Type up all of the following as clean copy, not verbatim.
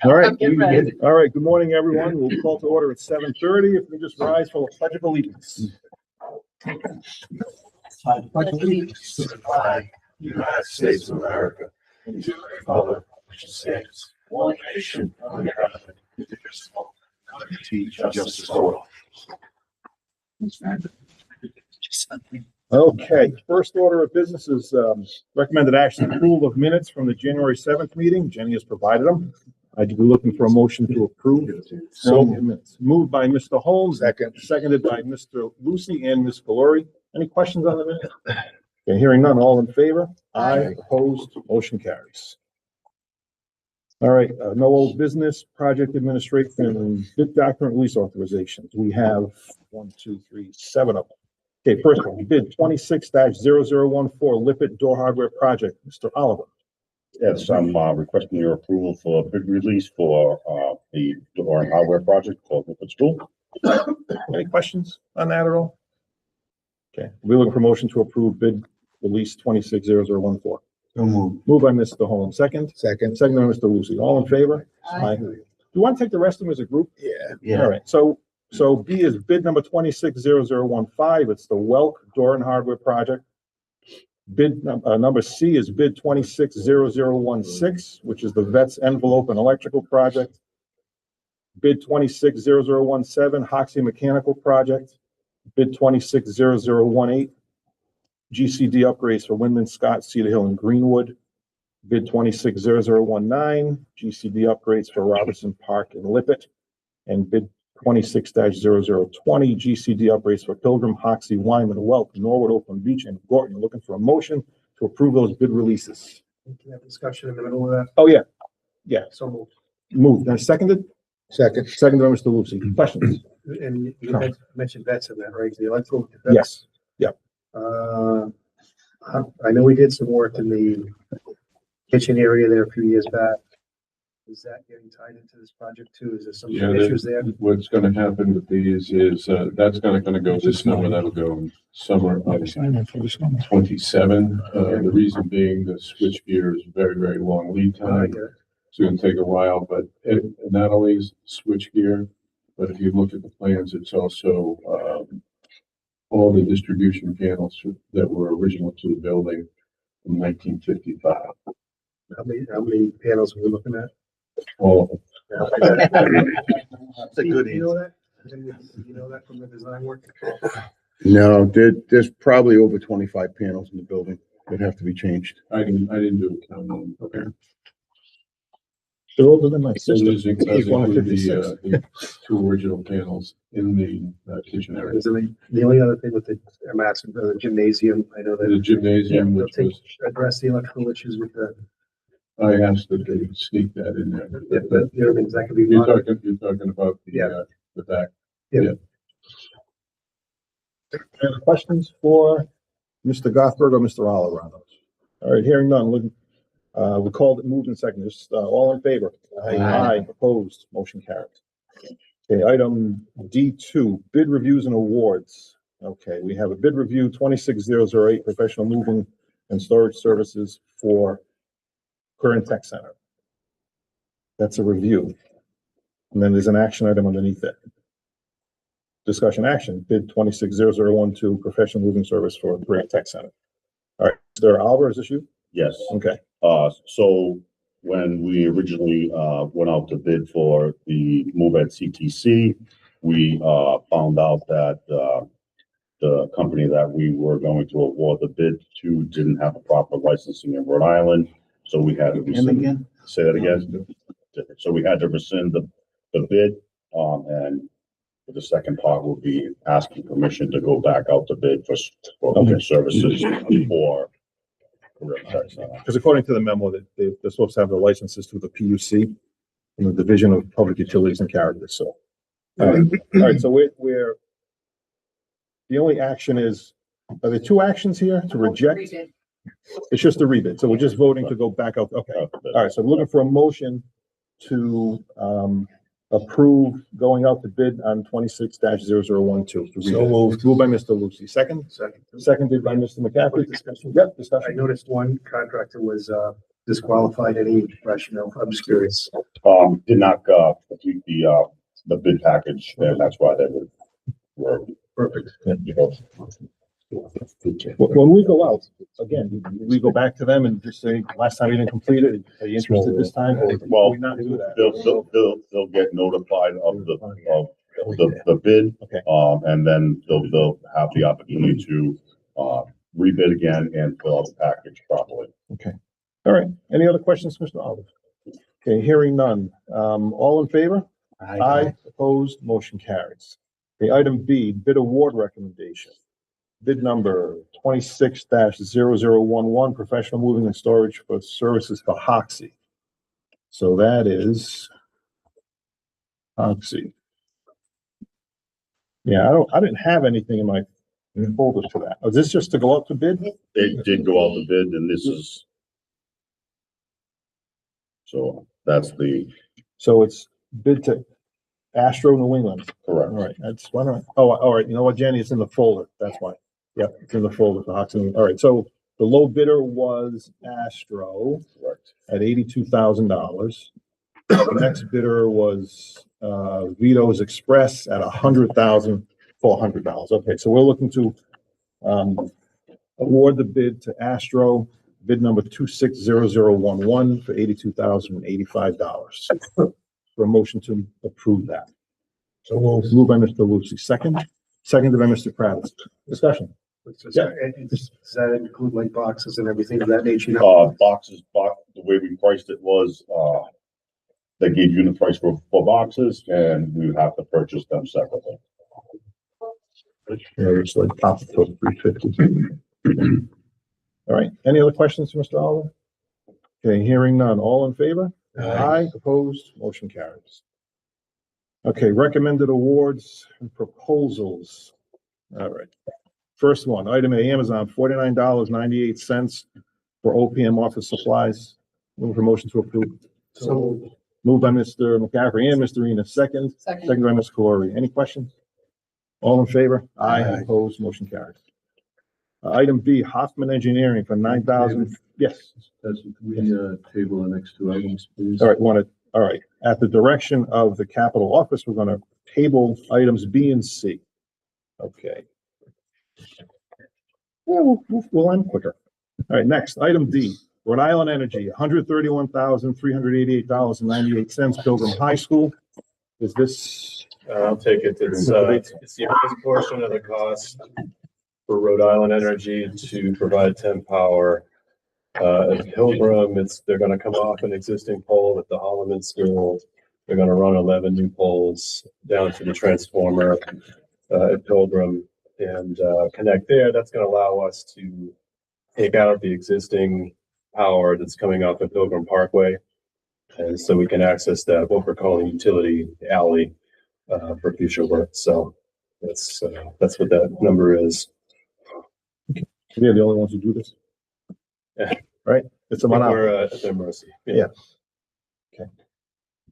All right. Get ready. All right. Good morning, everyone. We'll call to order at 7:30. If we just rise for the Pledge of Allegiance. I pledge allegiance to the flag of the United States of America and to the republic which stands one nation under God, indivisible, with liberty and justice for all. Okay, first order of business is recommended action approval of minutes from the January 7th meeting. Jenny has provided them. I'd be looking for a motion to approve. So moved by Mr. Holmes. Seconded by Mr. Lucy and Ms. Galori. Any questions on the minute? Okay, hearing none. All in favor? Aye. Opposed? Motion carries. All right, no old business, project administration, and bid document release authorizations. We have 7 of them. Okay, first one, bid 26-0014 Lippert Door Hardware Project. Mr. Oliver. Yes, I'm requesting your approval for a bid release for the door and hardware project called Lippert School. Any questions on that at all? Okay, we're looking for motion to approve bid release 26-0014. So moved. Moved by Mr. Holmes, second by Mr. Lucy. All in favor? Aye. Do you want to take the rest of them as a group? Yeah. All right, so B is bid number 26-0015. It's the Welk Door and Hardware Project. Bid number C is bid 26-0016, which is the Vets Envelope and Electrical Project. Bid 26-0017 Hoxie Mechanical Project. Bid 26-0018 GCD upgrades for Windman, Scott, Cedar Hill, and Greenwood. Bid 26-0019 GCD upgrades for Robertson Park and Lippert. And bid 26-0020 GCD upgrades for Pilgrim, Hoxie, Wyman, Welk, Norwood, Oakland Beach, and Gorton. Looking for a motion to approve those bid releases. Can we have discussion in the middle of that? Oh, yeah. Yeah, So moved. moved. And seconded? Second. Seconded by Mr. Lucy. Questions? And you mentioned vets in that, right? The electrical. vets? Yes. Yep. I know we did some work in the kitchen area there a few years back. Is that getting tied into this project too? Is there some issues there? What's gonna happen with these is, that's gonna go this summer, that'll go in summer of 27. The reason being the switch gear is very, very long lead I time. get it. It's gonna take a while, but it not only is switch gear, but if you look at the plans, it's also, all the distribution panels that were original to the building in 1955. How many panels are we looking at? All of them. That's a good answer. You know that? You know that from the design work? No, there's probably over 25 panels in the building that have to be changed. I didn't do a count on them. Okay. They're older than my So sister. this includes She's 156. the two original panels in the kitchen area. The only other thing with I'm asking for the gymnasium, I know The that gymnasium, they'll which was, address the electrical issues with the, I asked that they sneak that in there. the other things that could be. You're talking about the back. Any questions for Mr. Gothberg or Mr. Oliver on those? All right, hearing none. We called it moved and seconded. Just, all in favor? Aye. Opposed? Motion carries. Okay, item D2, bid reviews and awards. Okay, we have a bid review 26008 professional moving and storage services for Current Tech Center. That's a review. And then there's an action item underneath it. Discussion action, bid 260012 professional moving service for Current Tech Center. All right, Mr. Oliver, is this you? Yes. Okay. So when we originally went out to bid for the move at CTC, we found out that the company that we were going to award the bid to didn't have a proper licensing in Rhode Island. So we had to rescind. Say that again. So we had to rescind the bid, and the second part will be asking permission to go back out to bid for services for. Because according to the memo that they're supposed to have the licenses through the PUC and the Division of Public Utilities and Characters. So, all right. So we're the only action is, are there two actions here to reject? It's just a rebid. So we're just voting to go back out. Okay. All right. So I'm looking for a motion to approve going out to bid on 26-0012. So moved. Moved by Mr. Lucy. Seconded by Mr. McCaffrey. Discussion. Yep, I noticed one contractor was disqualified. Any rationale? I'm just curious. Did not, complete the bid package, and that's why they were, Perfect. you know. When we go out, again, we go back to them and just say, last time you didn't complete it, are you interested this time? Or Well, we not do that? They'll get notified of the bid. Okay. And then they'll have the opportunity to, rebid again and fill out the package properly. All right. Any other questions, Mr. Olive? Okay, hearing none. All in favor? Aye. Opposed, motion carries. The item B, bid award recommendation. Bid number 26-0011, professional moving and storage for services for Hoxie. So that is Hoxie. Yeah, I didn't have anything in my folder for that. Is this just to go out to bid? It did go out the bid, and this is. So that's the So it's bid to Astro New England. correct. All right, that's why don't, oh, all right, you know what, Jenny, it's in the folder, that's why. Yep, it's in the folder for Hoxton. All right, so the low bidder was Astro Correct. at $82,000. The next bidder was Vito's Express at $100,400. Okay, so we're looking to award the bid to Astro, bid number 260011 for $82,085. For a motion to approve that. So we'll move by Mr. Lucy, seconded by Mr. Kravitz. Discussion. Yeah. Does that include like boxes and everything of that nature? Boxes, the way we priced it was, they gave unit price for boxes, and we would have to purchase them separately. Yeah, it's like top of the 350. All right, any other questions, for Mr. Oliver? Okay, hearing none. All in favor? Aye. Opposed, motion carries. Okay, recommended awards and proposals. All right. First one, item A, Amazon, $49.98 for OPM office supplies. Move for motion to approve. So Moved by Mr. McCaffrey and Mr. Enos, second by Ms. Calori. Any questions? All in favor? Aye. Aye. Opposed, motion carries. Item B, Hoffman Engineering for 9,000. Yes. That's, we, table the next two items, please. All right, all right. At the direction of the Capitol Office, we're gonna table items B and C. Okay. Yeah, we'll end quicker. All right, next, item D, Rhode Island Energy, $131,388.98, Pilgrim High School. Is this, I'll take it. It's the first portion of the cost for Rhode Island Energy to provide temp power. At Pilgrim, they're gonna come off an existing pole at the Holloman School. They're gonna run 11 new poles down to the transformer, at Pilgrim and, connect there. That's gonna allow us to take out the existing power that's coming off of Pilgrim Parkway. And so we can access that, what we're calling utility alley, for future work. So that's what that number is. they're the only ones who do this? Yeah. Right? It's a monopoly. We're at their mercy. Yeah. All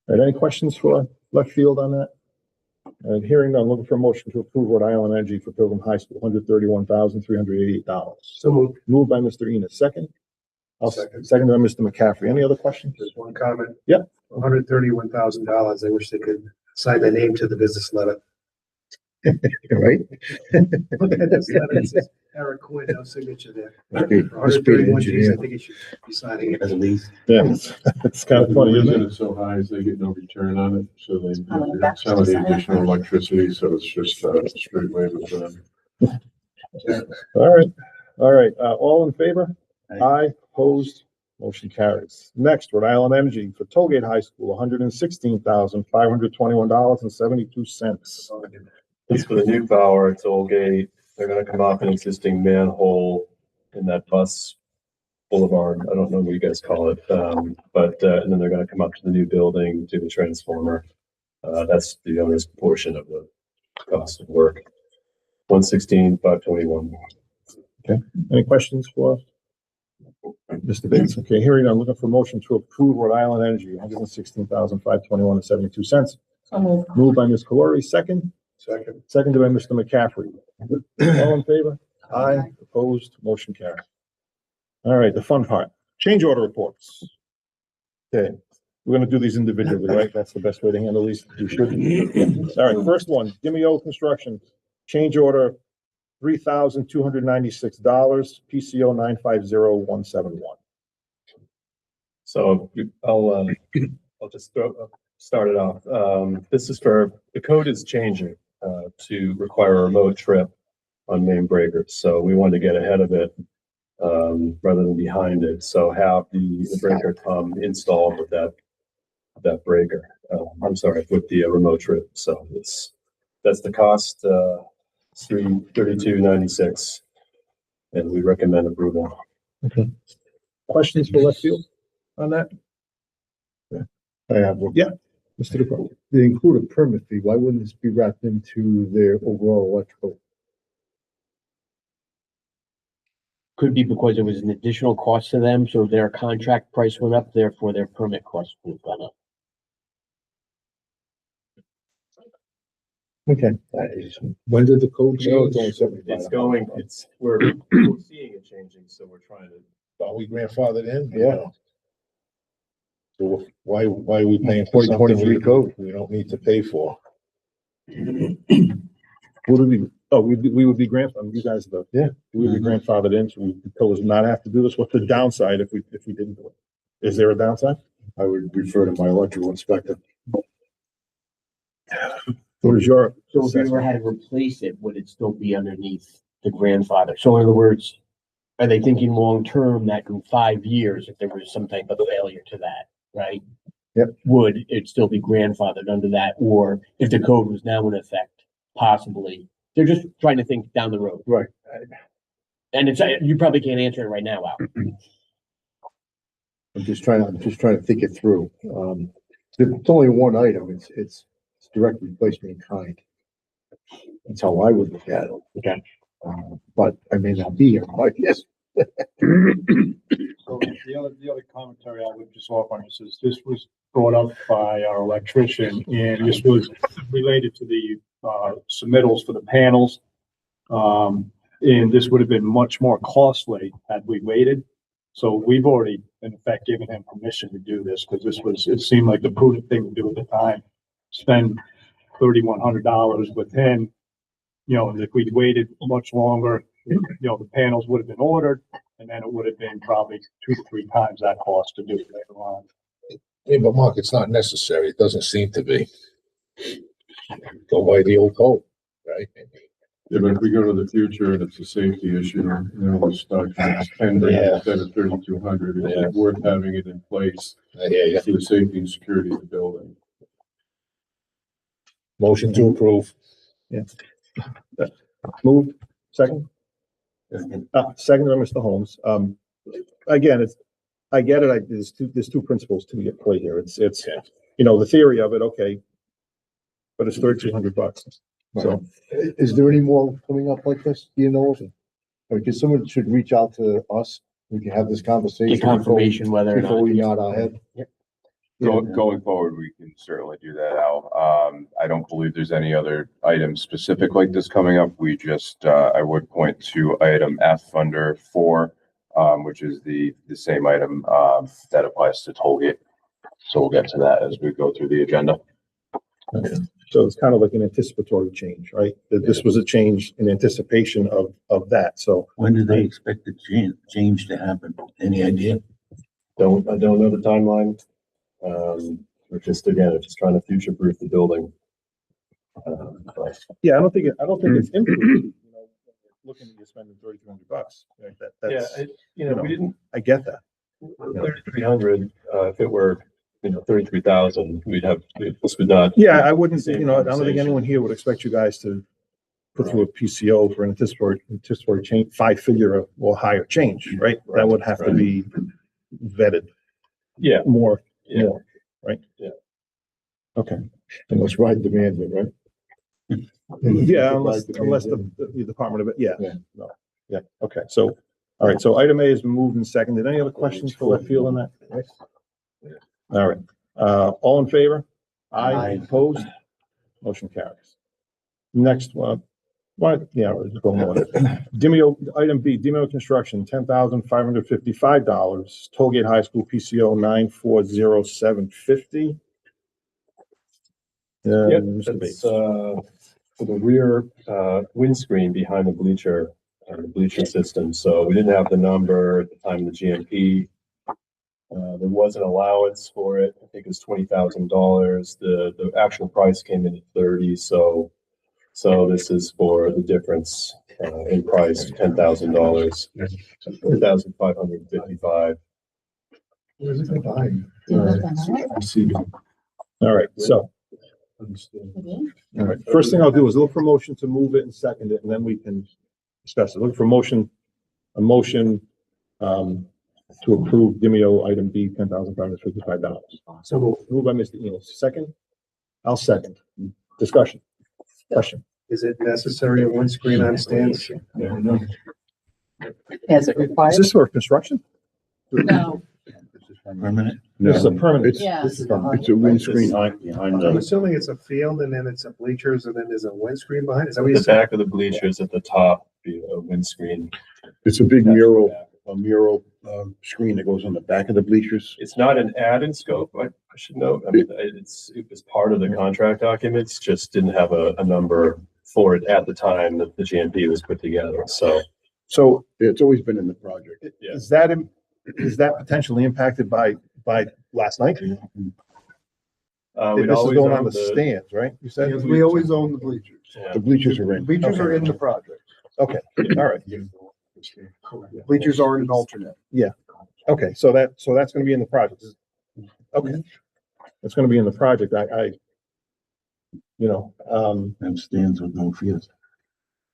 right, any questions for left field on that? Hearing none, looking for a motion to approve Rhode Island Energy for Pilgrim High School, $131,388. So moved. Moved by Mr. Enos, second. Second. Second by Mr. McCaffrey. Any other questions? Just one comment. Yep. $131,000. I wish they could sign their name to the business letter. Right? Look at this letter. It says Eric Quinn, no signature there. Okay, For 131 G's, I think it should be signing it. As a lease. Yeah, it's kind of funny, The isn't reason it? it's so high is they get no return on it, so they sell the additional electricity, so it's just a straight waiver for them. All right, all in favor? Aye. Aye, opposed, motion carries. Next, Rhode Island Energy for Tollgate High School, $116,521.72. It's for the new power at Tollgate. They're gonna come off an existing manhole in that bus boulevard. I don't know what you guys call it. And then they're gonna come up to the new building, do the transformer. That's the owner's portion of the cost of work. 116,521. Any questions for Mr. Bates? Okay, hearing none, looking for motion to approve Rhode Island Energy, $116,521.72. Moved by Ms. Calori, second. Seconded by Mr. McCaffrey. All in favor? Aye. Opposed? Motion carried. All right, the fun part. Change order reports. Okay, We're gonna do these individually, right? That's the best way to handle these. We should. All right, first one, Dimeo Construction, change order, $3,296, PCO 950171. So I'll just start it off. This is for, the code is changing, to require a remote trip on main breakers. So we wanted to get ahead of it, rather than behind it. So have the breaker come installed with that breaker. I'm sorry, with the remote trip. So that's the cost, it's $332.96. And we recommend approval. Questions for left field on that? I have one. Yeah. Mr. DePro. They include a permit fee. Why wouldn't this be wrapped into their overall electrical? Could be because it was an additional cost to them, so their contract price went up, therefore their permit cost would have gone up. Okay. When did the code change? We're seeing it changing, so we're trying to. Are we grandfathered in? Yeah. So why are we paying for something 2023 code. we don't need to pay for? What do we, oh, we would be you guys, Yeah. we would be grandfathered in, so we told us not have to do this. What's the downside if we didn't do it? Is there a downside? I would refer to my electrical inspector. What is your? So if you ever had to replace it, would it still be underneath the grandfather? So in other words, are they thinking long-term that in 5 years, if there was some type of failure to that, right? Yep. Would it still be grandfathered under that? Or if the code was now in effect, possibly, they're just trying to think down the road. Right. And it's, you probably can't answer it right now, Al. I'm just trying to think it through. It's only one item. It's direct replacement in kind. That's how I would look at it. Okay. But I may not be here, I guess. So the other commentary I would just offer on this is this was brought up by our electrician and this was related to the submittals for the panels. And this would have been much more costly had we waited. So we've already in effect given him permission to do this because it seemed like the prudent thing to do at the time. Spend $3,100 with him. You know, and if we'd waited much longer, you know, the panels would have been ordered and then it would have been probably 2 to 3 times that cost to do it later on. Yeah, but Mark, it's not necessary. It doesn't seem to be. Go by the old code, right? Yeah, but if we go to the future and it's a safety issue, you know, we're stuck, it's 10 days Yeah. instead of 3,200, is Yeah. it worth having it in place I hear you. for the safety and security of the building? Motion to approve. Move, second? Second by Mr. Holmes. Again, I get it. There's two principles to get play here. It's, you know, the theory of it, okay. But it's $3,200. So, Is there any more coming up like this? Do you know of it? Or because someone should reach out to us, we can have this conversation. Get confirmation whether or Before not. we nod our head. Going forward, we can certainly do that, Al. I don't believe there's any other items specific like this coming up. We just, I would point to item F under 4, which is the same item, that applies to Tollgate. So we'll get to that as we go through the agenda. okay. So it's kind of like an anticipatory change, right? That this was a change in anticipation of that. So When do they expect the change to happen? Any idea? I don't know the timeline. We're just trying to future-proof the building. But yeah, I don't think it's imprudent, you know, looking at you spending $3,200. Right? That's, we didn't, I get that. 3,300, if it were, 33,000, this would not. Yeah, I wouldn't, Same you know, I don't think conversation. anyone here would expect you guys to put through a PCO for an anticipatory change, 5-figure or higher change, right? That would have to Right. be vetted Yeah, more, Yeah. right? Yeah. Okay. And let's ride demand it, right? Yeah, unless the Department of it, yeah. Yeah. No. Yeah, okay, so, all right, so item A is moved and seconded. Any other questions for left field on that? All right, all in favor? Aye, opposed? Motion carries. Next one, What, yeah, we're just going on. Demio, item B, Demio Construction, $10,555. Tollgate High School PCO 940750. Yep, Mr. that's, Bates. for the rear, windscreen behind the bleacher system. So we didn't have the number at the time of the GMP. There was an allowance for it. I think it was $20,000. The actual price came in at 30. So this is for the difference, in price, $10,000, $4,555. Where's it gonna buy? All right, so, all right, first thing I'll do is look for motion to move it and second it, and then we can discuss it. Look for a motion, to approve Demio item B, $10,555. So Moved by Mr. Enos. Second? I'll second. Discussion. Question. is it necessary a windscreen on stands? As it required? Is this for construction? No, Permanent? This is a permanent. It's, yeah. it's a windscreen behind I'm the, assuming it's a field and then it's a bleachers and then there's a windscreen behind. Is that what The you said? back of the bleachers at the top, be a windscreen. it's a big mural, screen that goes on the back of the bleachers. It's not an add in scope, I should note. I mean, it was part of the contract documents, just didn't have a number for it at the time that the GMP was put together. So, So It's always been in the project. yeah. is that potentially impacted by last night? We'd This is always going on own the stands, right? You said? We always own the bleachers. Yeah. The bleachers are in. Bleachers are in the project. Okay, all right. Bleachers are an alternate. Okay, so that's gonna be in the project. Okay. It's gonna be in the project. And stands with no fields.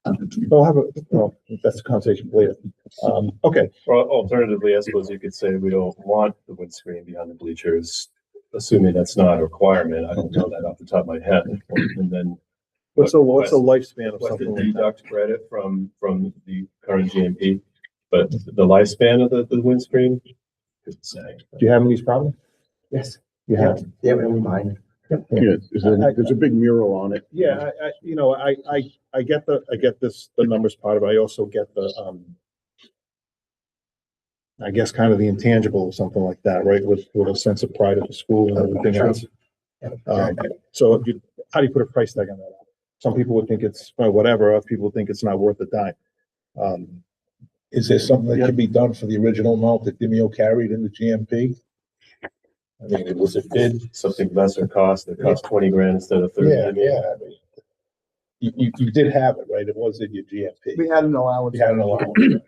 That's a conversation later. Okay, Or alternatively, I suppose you could say we don't want the windscreen behind the bleachers, assuming that's not a requirement. I don't know that off the top of my head. And then what's the lifespan of what something to like that? deduct credit from the current GMP, but the lifespan of the windscreen, couldn't say. Do you have any problems? Yes. You have? Yeah, we don't mind. Yeah, there's a big mural on it. Yeah, I get the numbers part of it. I also get the, I guess kind of the intangible or something like that, right? With a sense of pride of the school and everything else. So how do you put a price tag on that? Some people would think it's whatever, other people think it's not worth a dime. Is there something that can be done for the original amount that Demio carried in the GMP? I mean, it was a bid. Something lesser cost, that cost 20 grand instead of 30. I mean, you did have it, right? It was in your GMP. We had an allowance. You had an allowance.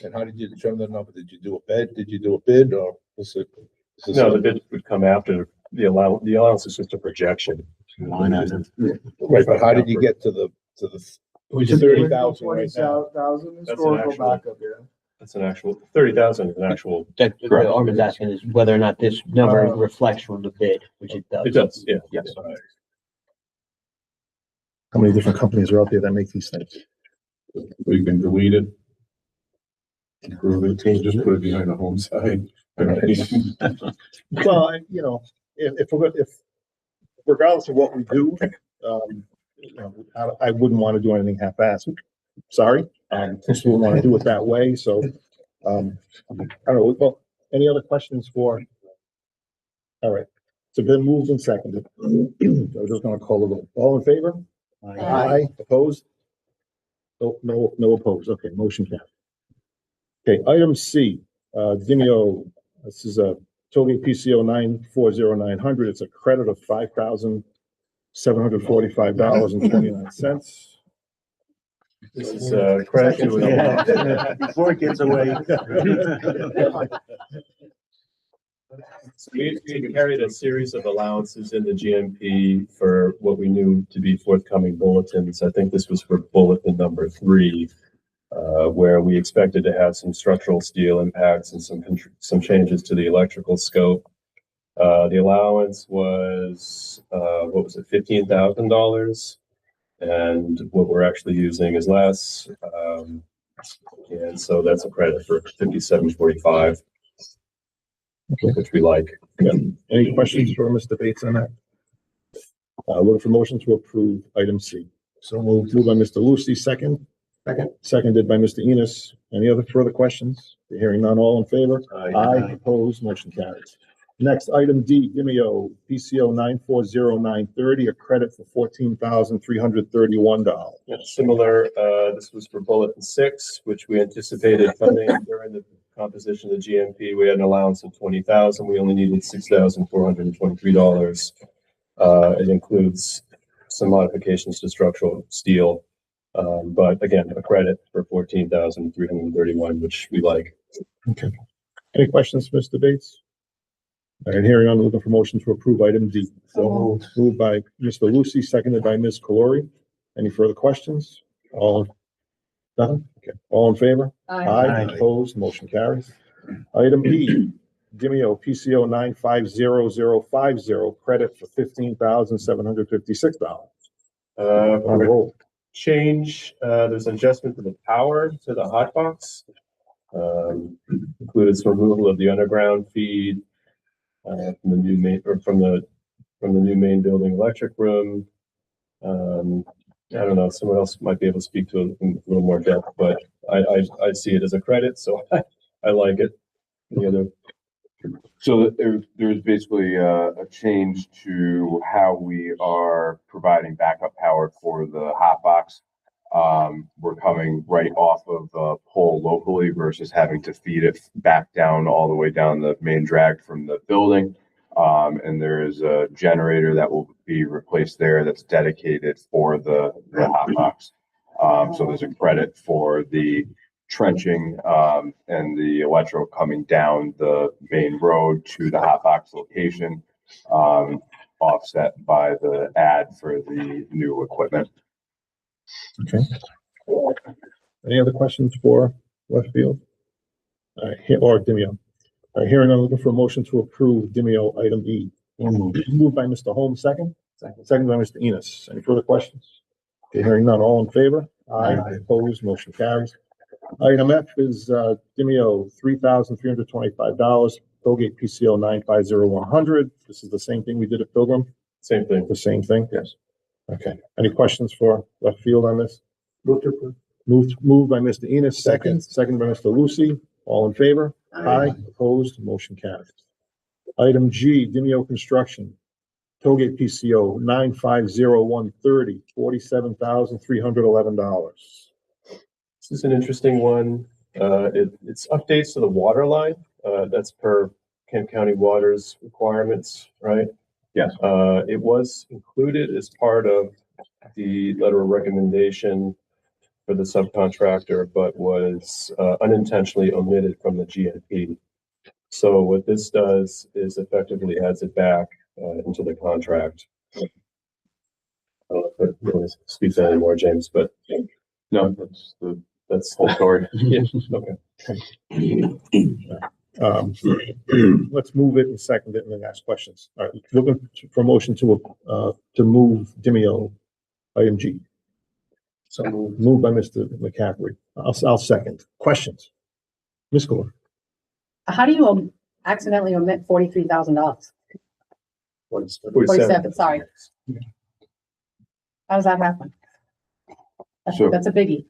And how did you determine the number? Did you do a bid? Did you do a bid or was it? No, the bid would come after the allowance. The allowance is just a projection. Right, but how did you get to the, it was 30,000 right now? Historical actual- backup, yeah. That's an actual, 30,000 is an actual, That, the Armin's asking is whether or not this number reflects from the bid, which it does. it does, yeah. Yes. How many different companies are out there that make these things? We can delete it. Improve it, just put it behind the home side. Well, if regardless of what we do, I wouldn't want to do anything half-assed. Sorry, just wouldn't want to do it that way, so, I don't know, well, any other questions for? All right, so been moved and seconded. I'm just gonna call the vote. All in favor? Aye. Opposed? No opposed. Okay, motion carried. Okay, item C, Demio, this is a Tollgate PCO 940900. It's a credit of $5,745.29. This is a credit to Before it gets away. So we carried a series of allowances in the GMP for what we knew to be forthcoming bulletins. I think this was for bulletin number 3, where we expected to have some structural steel impacts and some changes to the electrical scope. The allowance was, what was it, $15,000? And what we're actually using is less. And so that's a credit for $57.45. Which we like. Any questions for Mr. Bates on that? Looking for motion to approve item C. So moved by Mr. Lucy, second. Second. Seconded by Mr. Enos. Any other further questions? Hearing none, all in favor? Aye. Opposed, motion carries. Next, item D, Dimeo, PCO 940-930, a credit for $14,331. Yeah, similar, this was for bulletin 6, which we anticipated funding during the composition of the GMP. We had an allowance of 20,000. We only needed $6,423. It includes some modifications to structural steel. But again, a credit for 14,331, which we like. Okay. Any questions, Mr. Bates? All right, hearing none, looking for motion to approve item D. So Moved by Mr. Lucy, seconded by Ms. Calori. Any further questions? All, nothing? Okay, all in favor? Aye. Opposed, motion carries. Item E, Dimeo PCO 950050, credit for $15,756. On roll. Change, there's an adjustment to the power to the hot box. Included some removal of the underground feed from the new main, or from the new main building electric room. I don't know, someone else might be able to speak to it in a little more depth, but I see it as a credit, so I like it. Any other? So there's basically a change to how we are providing backup power for the hot box. We're coming right off of the pole locally versus having to feed it back down all the way down the main drag from the building. And there is a generator that will be replaced there that's dedicated for the hot box. So there's a credit for the trenching and the electro coming down the main road to the hot box location, offset by the ad for the new equipment. Okay. Any other questions for left field? All right, or Dimeo? All right, hearing none, looking for a motion to approve Dimeo item E. Moved by Mr. Holmes, second. Second by Mr. Enos. Any further questions? Okay, hearing none, all in favor? Aye. Opposed, motion carries. Item F is Dimeo $3,325, Tollgate PCO 950100. This is the same thing we did at Pilgrim? Same thing. The same thing? Yes. Okay. Any questions for left field on this? Move to approve. Moved by Mr. Enos, second by Mr. Lucy. All in favor? Aye. Opposed, motion carries. Item G, Dimeo Construction, Tollgate PCO 950130, $47,311. This is an interesting one. It's updates to the water line. That's per Kent County Water's requirements, right? Yes. It was included as part of the letter of recommendation for the subcontractor, but was unintentionally omitted from the GMP. So what this does is effectively adds it back into the contract. I don't know if you want to speak to that anymore, James, but No, that's the whole story. yeah, okay. Let's move it and second it and then ask questions. All right, looking for motion to move Dimeo item G. So moved. Moved by Mr. McCaffrey. I'll second. Questions? Ms. Gore? how do you accidentally omit $43,000? 47, sorry. How does that happen? So- That's a biggie.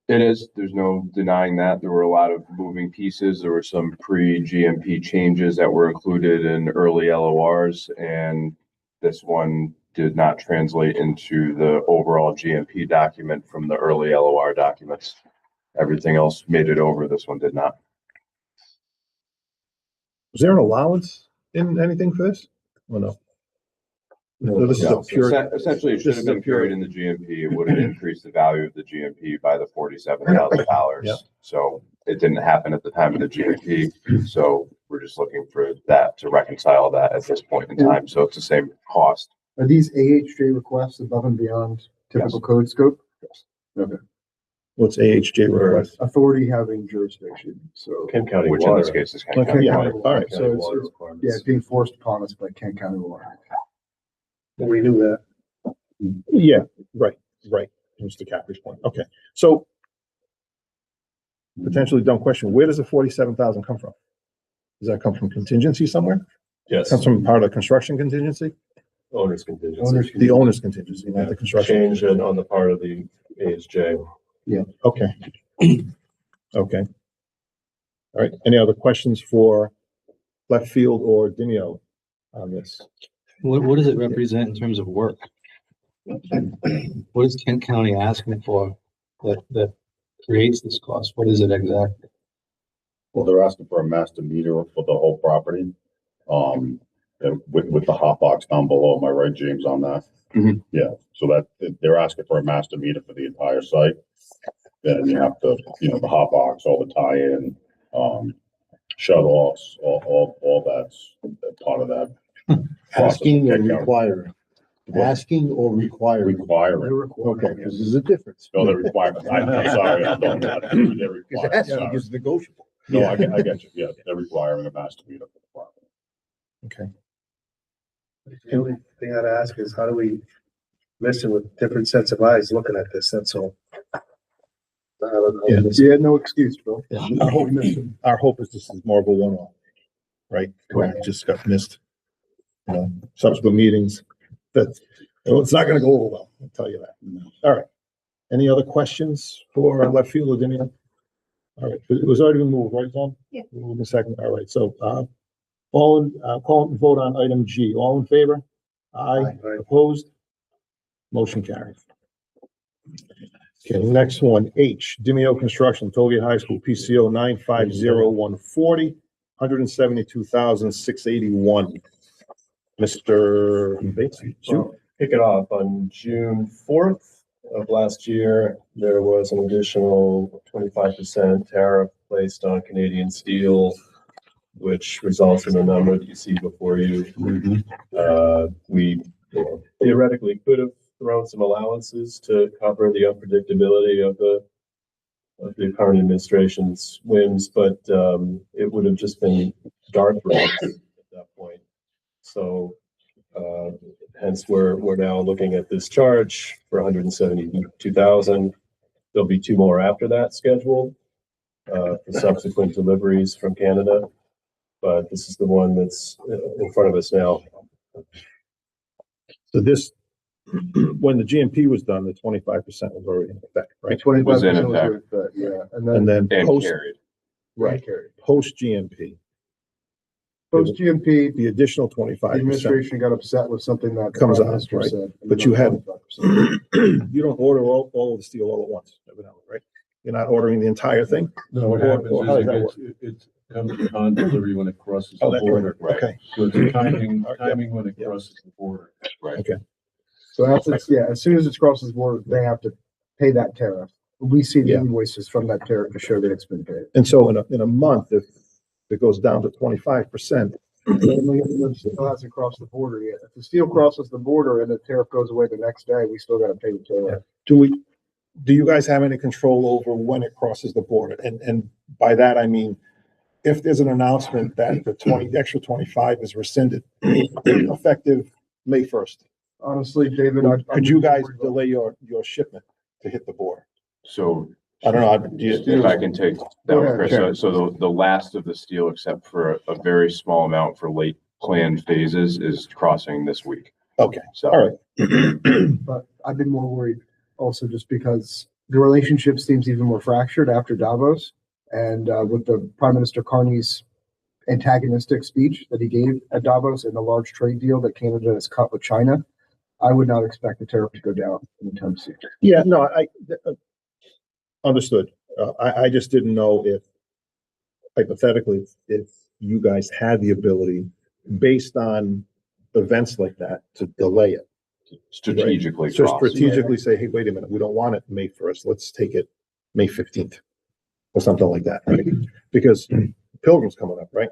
It is, there's no denying that. There were a lot of moving pieces. There were some pre-GMP changes that were included in early LORs, and this one did not translate into the overall GMP document from the early LOR documents. Everything else made it over. This one did not. Was there an allowance in anything for this? Or no? No, this is a No, pure, Essentially, it this should is have a been pure- carried in the GMP. It would have increased the value of the GMP by the $47,000. Yep. So it didn't happen at the time of the GMP. So we're just looking for that to reconcile that at this point in time. So it's the same cost. Are these AHJ requests above and beyond typical code scope? what's AHJ request? Authority having jurisdiction, so. Kent County Which in this Water. case is. Okay, Kent yeah, County all right. So it's, yeah, it's being forced upon us by Kent County Water. We knew that. Yeah, right, Mr. Caffrey's point. Okay, so potentially dumb question. Where does the 47,000 come from? Does that come from contingency somewhere? Yes. Comes from part of the construction contingency? owner's contingency. The owner's contingency, not the construction. Change it on the part of the ASJ. Okay. Okay. All right. Any other questions for Left Field or Dimeo on this? What does it represent in terms of work? What is Kent County asking for that creates this cost? What is it exactly? Well, they're asking for a master meter for the whole property. And with the hot box down below. Am I right, James, on that? Mhm. Yeah, so that, they're asking for a master meter for the entire site. Then you have to, the hot box, all the tie-in, shut offs, all that's part of that. Asking or process. requiring? Asking or requiring? Requiring. Okay, because there's a difference. No, they're requiring. I'm sorry, I don't know. They're Because requiring. asking Sorry. is negotiable. No, I get you. Yeah, they're requiring a master meter for the property. Okay. The only thing I'd ask is how do we listen with different sets of eyes looking at this? That's all. Yeah. Yeah, no excuse, Bill. Our hope is this is more of a one-off, right? Correct. Just got missed. Subsequent meetings, it's not gonna go over well, I'll tell you that. All right. Any other questions for Left Field or Dimeo? All right, it was already been moved, right, John? Yeah. Moved in second, all right, so, call and vote on item G, all in favor? Aye, Aye. opposed? Motion carries. Okay, next one, H, Dimeo Construction, Tollgate High School, PCO 950-140, $172,681. Mr. Bates, So kick it off on June 4th of last year, there was an additional 25% tariff placed on Canadian steel, which results in the number that you see before you. We theoretically could have thrown some allowances to cover the unpredictability of the current administration's whims, but it would have just been dark for us at that point. So hence we're now looking at this charge for $172,000. There'll be two more after that scheduled for subsequent deliveries from Canada, but this is the one that's in front of us now. so this, when the GMP was done, the 25% was already in effect, right? Was in effect. Yeah, And then And post, carried. right, post GMP, Post GMP, the additional the 25%. administration got upset with something that. the Comes Prime out, Minister right. said, and But you got had- 25%. You don't order all of the steel all at once, evidently, right? You're not ordering the entire thing? No, what Or- happens or how does that is it comes upon delivery when it crosses the Oh, that's right, border. okay. So it's timing when it Yeah. crosses the border. So after, as soon as it crosses the border, they have to pay that tariff. We see the Yeah. invoices from that tariff to show that it's been paid. And so in a month, if it goes down to 25%, It still hasn't crossed the border yet. If the steel crosses the border and the tariff goes away the next day, we still gotta pay the tariff. do you guys have any control over when it crosses the border? And by that, I mean, if there's an announcement that the extra 25 is rescinded, effective May 1st, Honestly, David, could you guys delay your shipment to hit the border? So I don't know, if I can take that Go one, ahead, Chris, Jared. so the last of the steel, except for a very small amount for late planned phases, is crossing this week. Okay, So. all right. But I've been more worried also just because the relationship seems even more fractured after Davos and with the Prime Minister Carney's antagonistic speech that he gave at Davos and the large trade deal that Canada has cut with China. I would not expect the tariff to go down anytime soon. Yeah, no, understood. I just didn't know if hypothetically, if you guys had the ability, based on events like that, to delay it. Strategically So cross. strategically say, hey, wait a minute, we don't want it May 1st, let's take it May 15th. Or something like that, right? Because Pilgrim's coming up, right?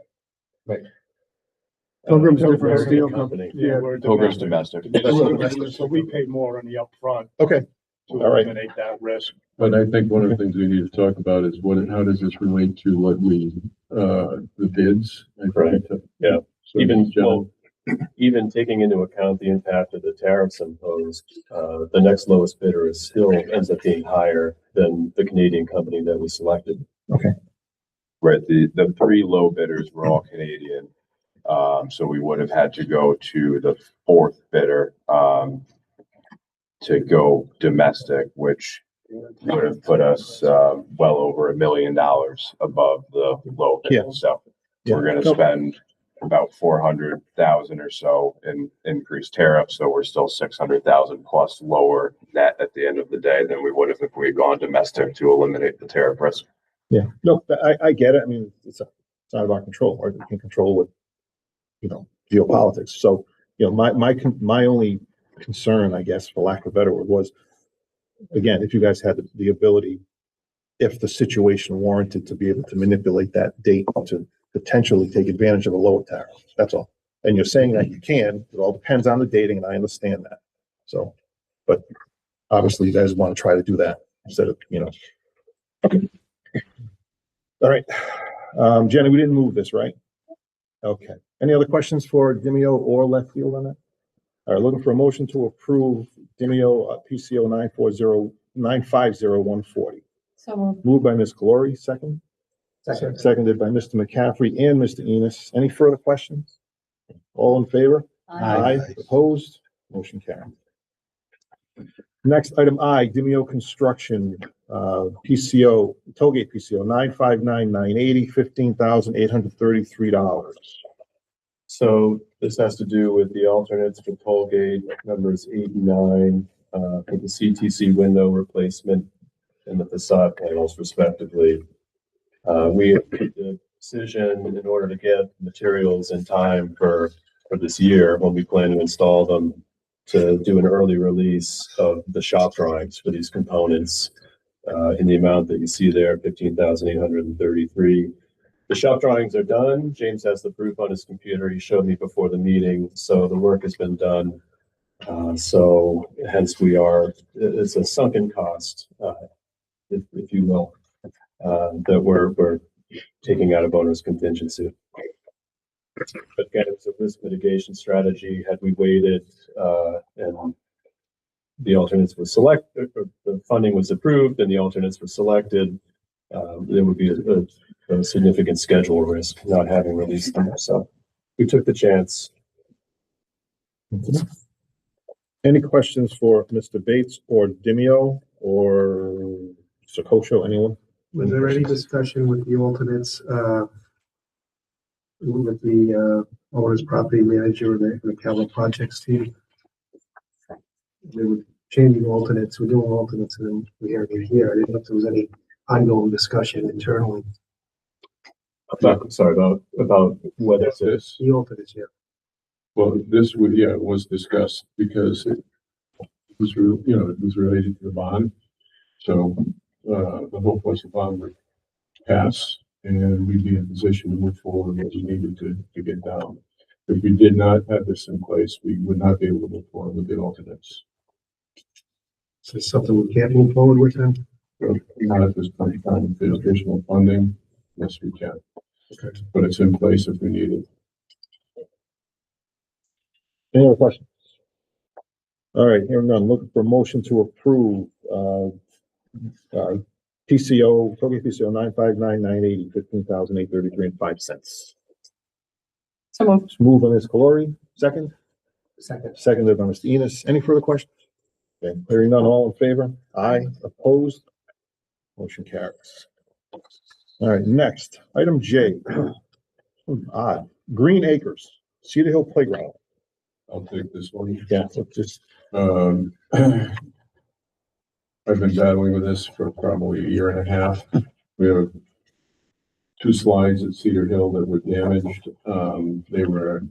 Pilgrim's We're different a steel company. Yeah, we're Pilgrim's domestic. domestic. So we pay more on the upfront Okay, to All right. eliminate that risk. But I think one of the things we need to talk about is how does this relate to what the bids? I think. Right. Yeah. So Even, John, even taking into account the impact of the tariffs imposed, the next lowest bidder is still ends up being higher than the Canadian company that we selected. Right, the three low bidders were all Canadian. So we would have had to go to the fourth bidder, to go domestic, which would have put us, well over $1 million above the low Yeah. bid. So Yeah. we're gonna spend about 400,000 or so in increased tariffs. So we're still 600,000 plus lower net at the end of the day than we would have if we had gone domestic to eliminate the tariff risk. Yeah, no, I get it. I mean, it's out of our control, or we can control with, geopolitics. So, my only concern, I guess, for lack of a better word, was, again, if you guys had the ability, if the situation warranted, to be able to manipulate that date to potentially take advantage of a lower tariff. That's all. And you're saying that you can, it all depends on the dating, and I understand that. So, but obviously you guys want to try to do that instead of, Okay. All right. Jenny, we didn't move this, right? Okay. Any other questions for Demio or left field on that? All right, looking for a motion to approve Demio PCO 950-140. So moved. Moved by Ms. Glory, second. Second. Seconded by Mr. McCaffrey and Mr. Enos. Any further questions? All in favor? Aye. Opposed? Motion carried. Next, item I, Demio Construction, PCO, Tollgate PCO, 959-980, $15,833. So this has to do with the alternates for toll gate numbers 8 and 9, for the CTC window replacement and the facade panels respectively. We have made the decision in order to get materials in time for this year when we plan to install them, to do an early release of the shop drawings for these components in the amount that you see there, $15,833. The shop drawings are done. James has the proof on his computer. He showed me before the meeting, so the work has been done. So hence it's a sunken cost, if you will, that we're taking out of owner's contingency. But again, it's a risk mitigation strategy. Had we waited and the alternates were selected, or the funding was approved and the alternates were selected, there would be a significant schedule risk not having released them. So we took the chance. Any questions for Mr. Bates or Demio or Sakosho, anyone? Was there any discussion with the alternates, with the owner's property manager or the Calvin Projects team? They were changing alternates, we're doing alternates, and then we hear it here. I didn't know if there was any ongoing discussion internally. About whether it's this. The alternates, yeah. Well, it was discussed because it was, it was related to the bond. So, the hope was the bond would pass and we'd be in a position to move forward as we needed to get down. If we did not have this in place, we would not be able to move forward with the alternates. So it's something we can't move forward with then? Not at this point in time, if there's additional funding, yes, we can. Okay. But it's in place if we need it. Any other questions? All right, hearing none, looking for a motion to approve, PCO, Tollgate PCO 959-980, $15,833.05. So moved. Moved by Ms. Calori, second. Second. Seconded by Mr. Enos. Any further questions? Okay, hearing none, all in favor? Aye, opposed? Motion carries. All right, next, item J. Odd, Green Acres, Cedar Hill Playground. I'll take this one. Yeah, so just, I've been battling with this for probably a year and a half. We have 2 slides at Cedar Hill that were damaged. They were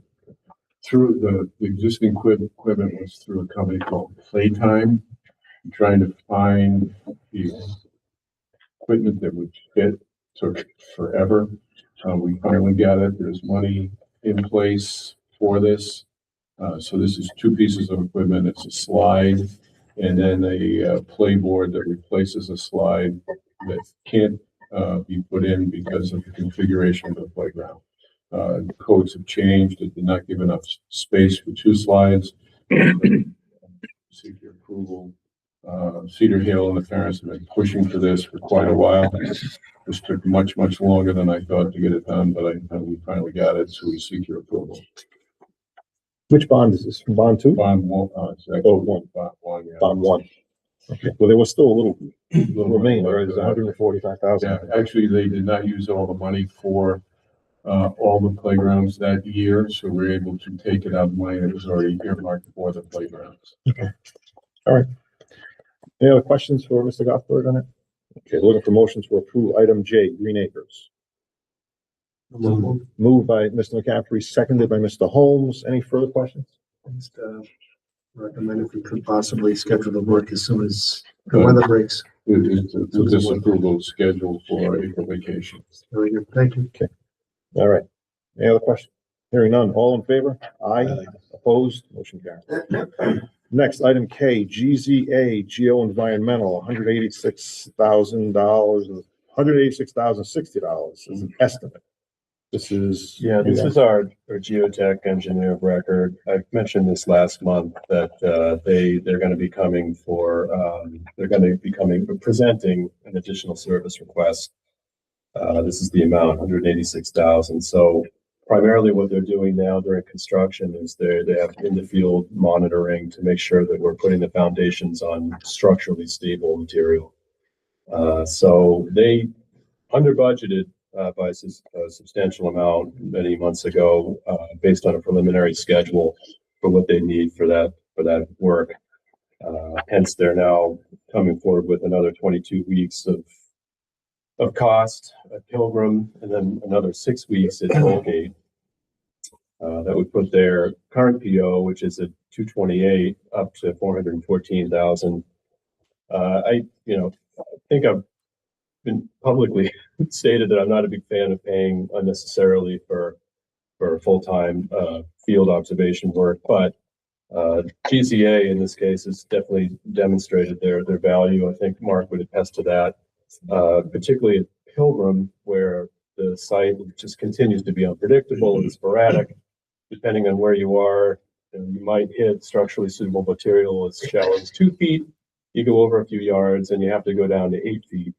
through the existing equipment was through a company called Playtime, trying to find the equipment that would fit. Took forever. We finally got it. There's money in place for this. So this is 2 pieces of equipment. It's a slide and then a playboard that replaces a slide that can't be put in because of the configuration of the playground. The codes have changed. It did not give enough space for 2 slides. Seek your approval Cedar Hill and the parents have been pushing for this for quite a while. This took much, much longer than I thought to get it done, but we finally got it, so we seek your approval. Which bond is this? Bond two? Bond one, it's actually one. Bond one, yeah. Bond one. Okay, well, there was still a little remain, or is it 145,000? Yeah, actually, they did not use all the money for all the playgrounds that year, so we're able to take it out of money that was already earmarked for the playgrounds. Any other questions for Mr. Gothberg on it? Okay, looking for motions to approve item J, Green Acres. Moved by Mr. McCaffrey, seconded by Mr. Holmes. Any further questions? Just, recommend if we could possibly schedule the work as soon as the weather breaks. This approval is scheduled for April vacation. Very good. Thank you. All right. Any other questions? Hearing none. All in favor? Aye. Opposed? Motion carried. Next, item K, GZA Geo Environmental, $186,000, $186,060 is an estimate. This is. Yeah, this is our geotech engineer of record. I mentioned this last month that they're going to be coming presenting an additional service request. This is the amount, 186,000. So primarily what they're doing now during construction is they have in the field monitoring to make sure that we're putting the foundations on structurally stable material. So they under budgeted by a substantial amount many months ago, based on a preliminary schedule for what they need for that work. Hence, they're now coming forward with another 22 weeks of cost at Pilgrim, and then another 6 weeks at Tollgate. That would put their current PO, which is at 228, up to 414,000. I think I've been publicly stated that I'm not a big fan of paying unnecessarily for full-time field observation work, but GZA in this case has definitely demonstrated their value. I think Mark would attest to that, particularly at Pilgrim, where the site just continues to be unpredictable and sporadic. Depending on where you are, you might hit structurally suitable material as shallow as 2 feet. You go over a few yards and you have to go down to 8 feet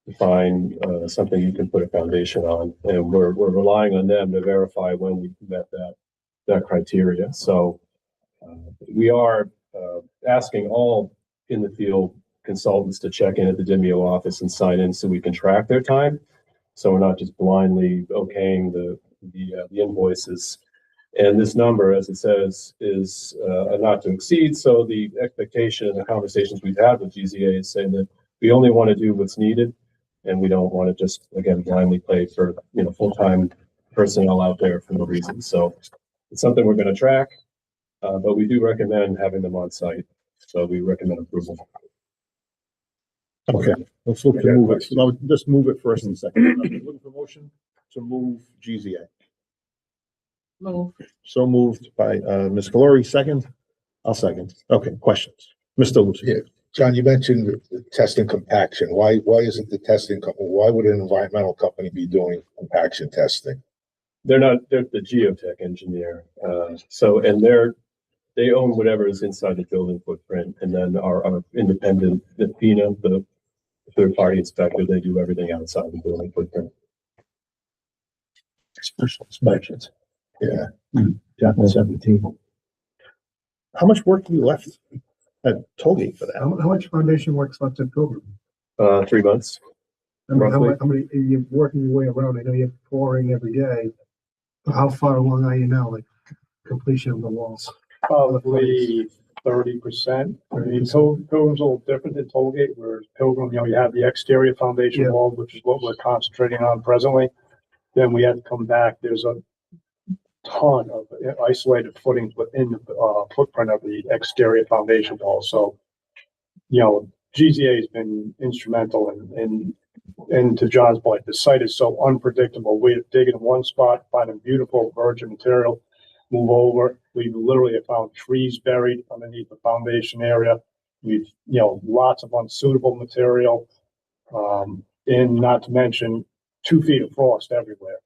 to find something you can put a foundation on. And we're relying on them to verify when we met that criteria. So we are asking all in the field consultants to check in at the DIMEO office and sign in so we can track their time. So we're not just blindly okaying the invoices. And this number, as it says, is a not to exceed. So the expectation and the conversations we've had with GZA is saying that we only want to do what's needed, and we don't want to just, again, blindly pay for full-time personnel out there for no reason. So it's something we're going to track, but we do recommend having them on site. So we recommend approval. Okay, let's look to move it. So just move it first and second. Looking for motion to move GZA. Move. So moved by Ms. Calori, second. I'll second. Okay, questions? Mr. Lucy. Yeah. John, you mentioned testing compaction. Why isn't the testing company, why would an environmental company be doing compaction testing? They're the geotech engineer. They own whatever is inside the building footprint, and then our independent, the FINA, the third-party inspector, they do everything outside the building footprint. Special inspections. Yeah. Chapter 17. How much work do you left at Tollgate for that? How much foundation work's left at Pilgrim? 3 months. I mean, how Roughly. many, you're working your way around, I know you're pouring every day. How far along are you now, like completion of the walls? Probably 30%. I mean, Pilgrim's a little different than Tollgate, where Pilgrim, you have the exterior foundation Yeah. wall, which is what we're concentrating on presently. Then we had to come back. There's a ton of isolated footings within the footprint of the exterior foundation wall. So, GZA has been instrumental in to John's point, the site is so unpredictable. We dig in one spot, find a beautiful virgin material, move over. We literally have found trees buried underneath the foundation area. We've, lots of unsuitable material. And not to mention 2 feet of frost everywhere.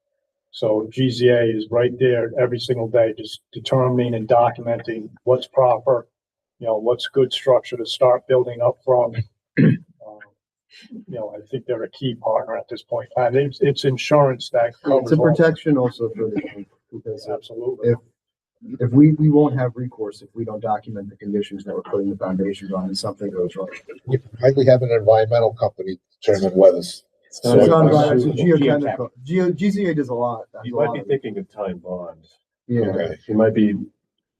So GZA is right there every single day, just determining and documenting what's proper, what's good structure to start building up from. I think they're a key partner at this point. And it's insurance that covers. It's a all- protection also for the town, because Absolutely. if we won't have recourse if we don't document the conditions that we're putting the foundations on and something goes wrong. You can hardly have an environmental company determine whether. It's not, it's a Geotech. geotechnical, GZA does a lot. That's You a might lot be of it. thinking of time bond. Yeah, Okay, It might be,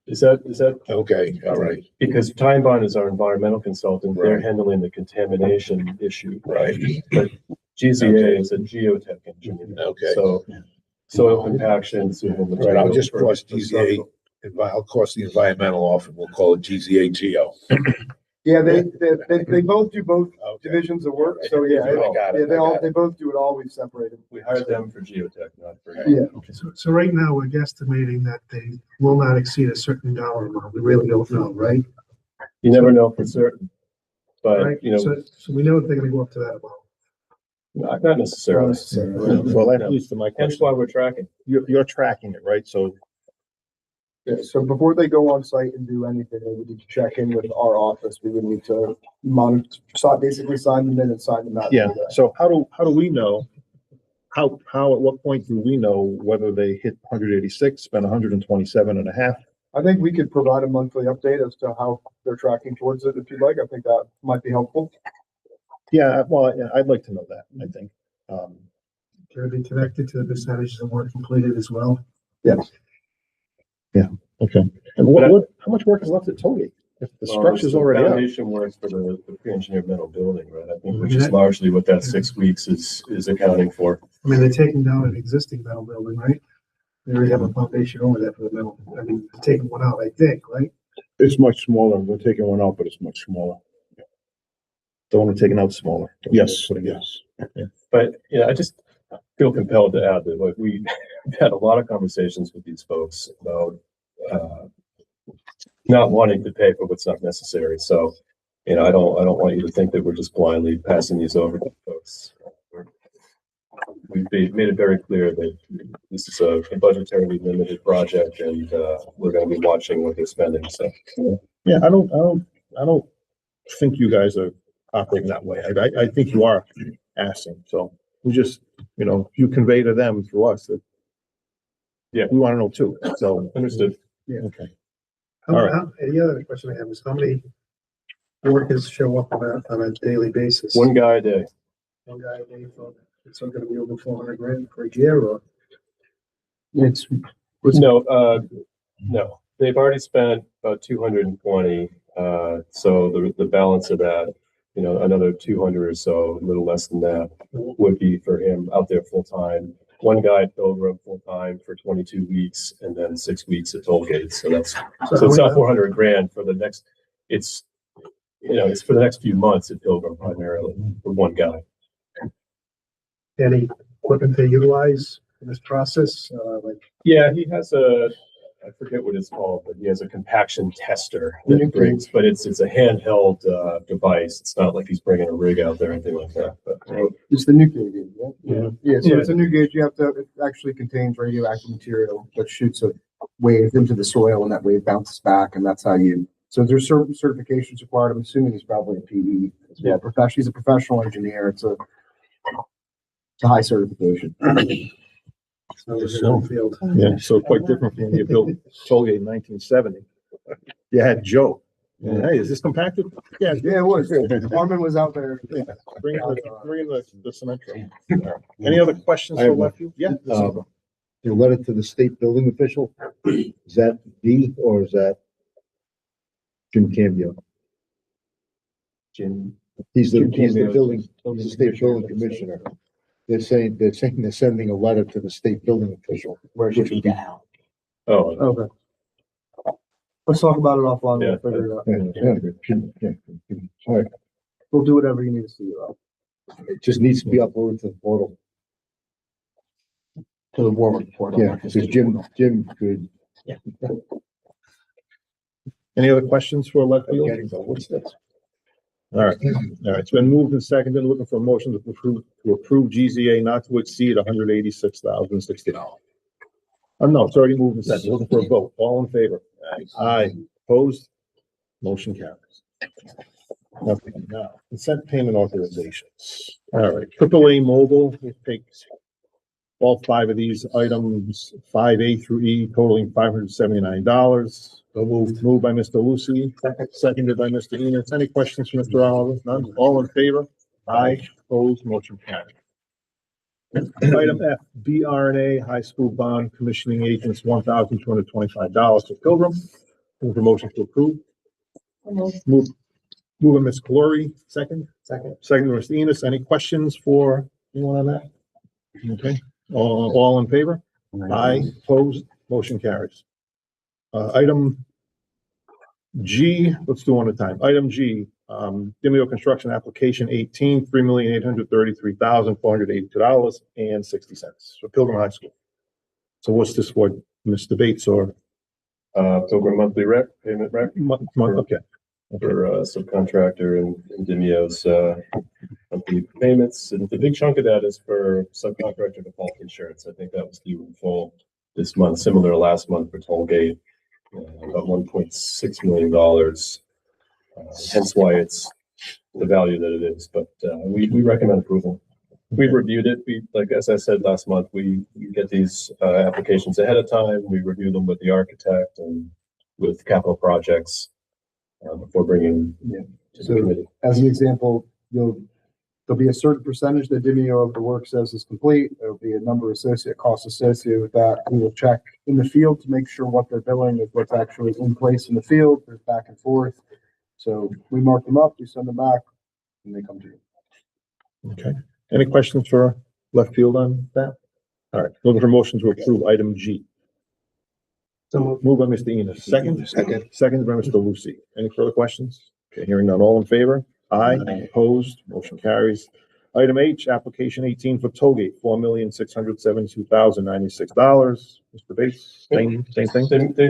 is that, okay, all right, because time bond is our environmental consultant, they're Right. handling the contamination issue. right. GZA is a geotech engineer. Okay. So soil compaction, soil Right, I'll material. just cross GZA, I'll cross the environmental off and we'll call it GZA Geo. yeah, they both do both Okay. divisions of work, so yeah, I got it, yeah, I got it. they both do it all, we've separated. We hired them for geotech, not for. Yeah. So right now, we're guesstimating that they will not exceed a certain dollar amount. We really don't know, right? You never know for certain. Right? But, So we know that they're gonna go up to that amount. not necessarily. Well, that leads to my Hence question. why we're tracking. You're tracking it, right? So Yeah, so before they go on site and do anything, they would need to check in with our office. We would need to monitor, basically sign them in and sign them out. yeah, so how do we know? How, at what point do we know whether they hit 186, spent 127.5? I think we could provide a monthly update as to how they're tracking towards it if you'd like. I think that might be helpful. Yeah, well, yeah, I'd like to know that, I think. Can it be connected to the percentages of work completed as well? Yes. Okay. And how much work is left at Tollgate? If the structure's already up? Foundation works for the pre-engineered metal building, right? I think which is largely what that 6 weeks is accounting for. I mean, they're taking down an existing metal building, right? They already have a foundation over there for the metal. I mean, they're taking one out, I think, right? It's much smaller. We're taking one out, but it's much smaller. The one we're taking out smaller. Yes, yes. But, I just feel compelled to add that, like, we've had a lot of conversations with these folks about, not wanting to pay for what's not necessary. So, I don't want you to think that we're just blindly passing these over to folks. We've made it very clear that this is a budgetarily limited project and, we're gonna be watching what they're spending, so. Yeah, I don't think you guys are operating that way. I think you are asking, so we just, you convey to them through us that. Yeah. We want to know too, so. Understood. Okay. All All right. right. The other question I have is how many workers show up on a daily basis? One guy a day. One guy a day, so it's not gonna be over 400 grand per year or? It's, No, they've already spent about 220, so the balance of that, another 200 or so, a little less than that, would be for him out there full time. One guy at Pilgrim full time for 22 weeks and then 6 weeks at Tollgate, so it's not 400 grand for the next, it's for the next few months at Pilgrim primarily, for one guy. Any equipment they utilize in this process, Yeah, he has I forget what it's called, but he has a compaction tester that brings, but it's a handheld, device. It's not like he's bringing a rig out there or anything like that, but. it's the nuclear gauge, right? Yeah. Yeah, so it's a new gauge. It actually contains radioactive material that shoots a wave into the soil and that wave bounces back and that's how so there's certain certifications required. I'm assuming he's probably a PE. Yeah, he's a professional engineer. It's a high certification. so it's in the field. Yeah, so quite different from when you built Tollgate in 1970. You had Joe. Hey, is this compacted? Yeah. Yeah, it was. Armin was out there. Bring the cement truck. Any other questions I for have one. Lefty? Yeah. The letter to the state building official, is that D or is that Jim Cambio? Jim. He's the Cambio. he's the state building commissioner. They're sending a letter to the state building official. Where should be down? Oh, Okay. Let's talk about it offline. Yeah. We'll figure it out. Yeah. All right, We'll do whatever you need to see about. it just needs to be uploaded to the portal. To the Warwick portal. Yeah, because Jim could. Any other questions for Lefty? What's this? All right, it's been moved and seconded, looking for a motion to approve GZA not to exceed $186,060. Oh, no, it's already moved and seconded, looking for a vote, all in favor? Aye. Opposed? Motion carries. Okay, now, consent payment authorizations. All right, AAA Mobile, we take all five of these items, 5A through E, totaling $579. So moved by Mr. Lucy, seconded by Mr. Enos. Any questions from Mr. Oliver? None? All in favor? Aye. Opposed? Motion carried. Item F, BRNA High School Bond Commissioning Agents, $1,225 for Pilgrim. Looking for motion to approve. Move by Ms. Clory, second. Second by Mr. Enos. Any questions for anyone on that? Okay, all in favor? Aye. Opposed? Motion carries. Item G, let's do one at a time. Item G, Dimeo Construction Application 18, $3,833,482.60 for Pilgrim High School. So what's this for, Mr. Bates or? Pilgrim monthly payment rec. Okay. For subcontractor and Dimeo's monthly payments, and the big chunk of that is for subcontractor default insurance. I think that was due in full this month, similar to last month for Tollgate, about $1.6 million. Hence why it's the value that it is. But we recommend approval. We've reviewed it. As I said last month, we get these applications ahead of time. We review them with the architect and with capital projects before bringing to the committee. As an example, there'll be a certain percentage that Dimeo of the work says is complete. There'll be a number of costs associated with that. We will check in the field to make sure what they're billing is what's actually in place in the field. There's back and forth. So we mark them up, we send them back, and they come to you. Okay. Any questions for left field on that? All right, looking for motion to approve item G. So moved by Mr. Enos. Second by Mr. Lucy. Any further questions? Okay, hearing none. All in favor? Aye. Opposed? Motion carries. Item H, application 18 for Tollgate, $4,672,096. Mr. Bates, same thing?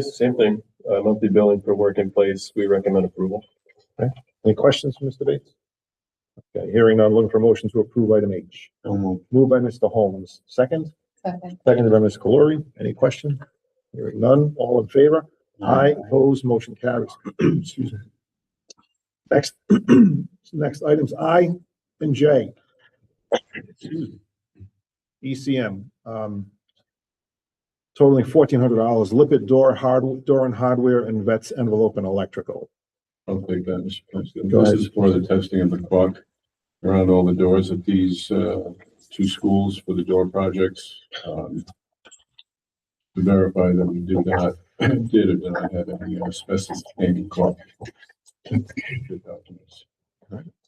Same thing. Monthly billing for work in place. We recommend approval. Okay. Any questions from Mr. Bates? Okay, hearing none. Looking for motion to approve item H. Moved by Mr. Holmes. Seconded by Ms. Calori. Any question? Hearing none. All in favor? Aye. Opposed? Motion carries. Excuse me. Next items I and J. ECM, totaling $1,400. Lipid door and hardware, and Vets envelope and electrical. I'll take that, Mr. President. This is for the testing of the clock around all the doors at these two schools for the door projects. To verify that we did or did not have any asbestos containing clock.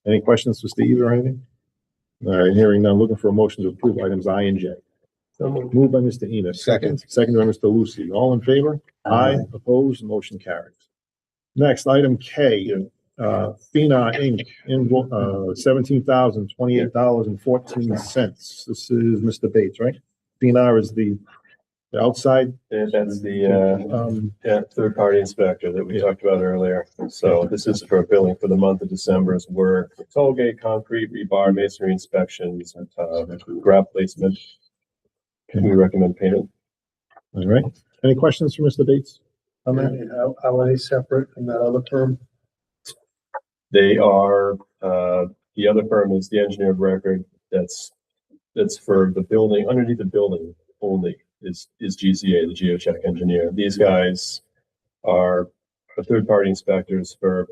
Any questions for Steve or anything? All right, hearing none, looking for a motion to approve items I and J. Moved by Mr. Enos. Seconded by Mr. Lucy. All in favor? Aye. Opposed? Motion carries. Next, item K, FINA Inc., $17,028.14. This is Mr. Bates, right? FINA is the outside. And that's the third-party inspector that we talked about earlier. So this is for billing for the month of December's work, Tollgate, concrete, rebar, masonry inspections, grab placement. We recommend payment. All right. Any questions for Mr. Bates on that? How are they separate from that other firm? They are, the other firm is the engineer of record. That's for the building, underneath the building only is GCA, the GeoCheck engineer. These guys are the third-party inspectors for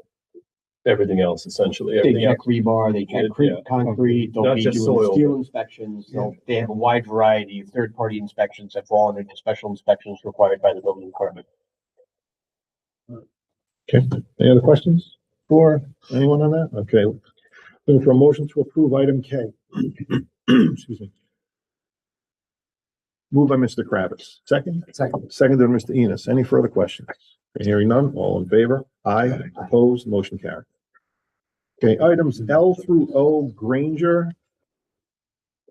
everything else, essentially. They Everything check rebar, they check concrete, they'll Not be just doing soil, steel but- inspections. They have a wide variety of third-party inspections that fall under the special inspections required by the building department. Okay. Any other questions for anyone on that? Okay. Looking for a motion to approve item K. Excuse me. Moved by Mr. Kravitz. Seconded by Mr. Enos. Any further questions? Hearing none. All in favor? Aye. Opposed? Motion carried. Okay, items L through O, Granger,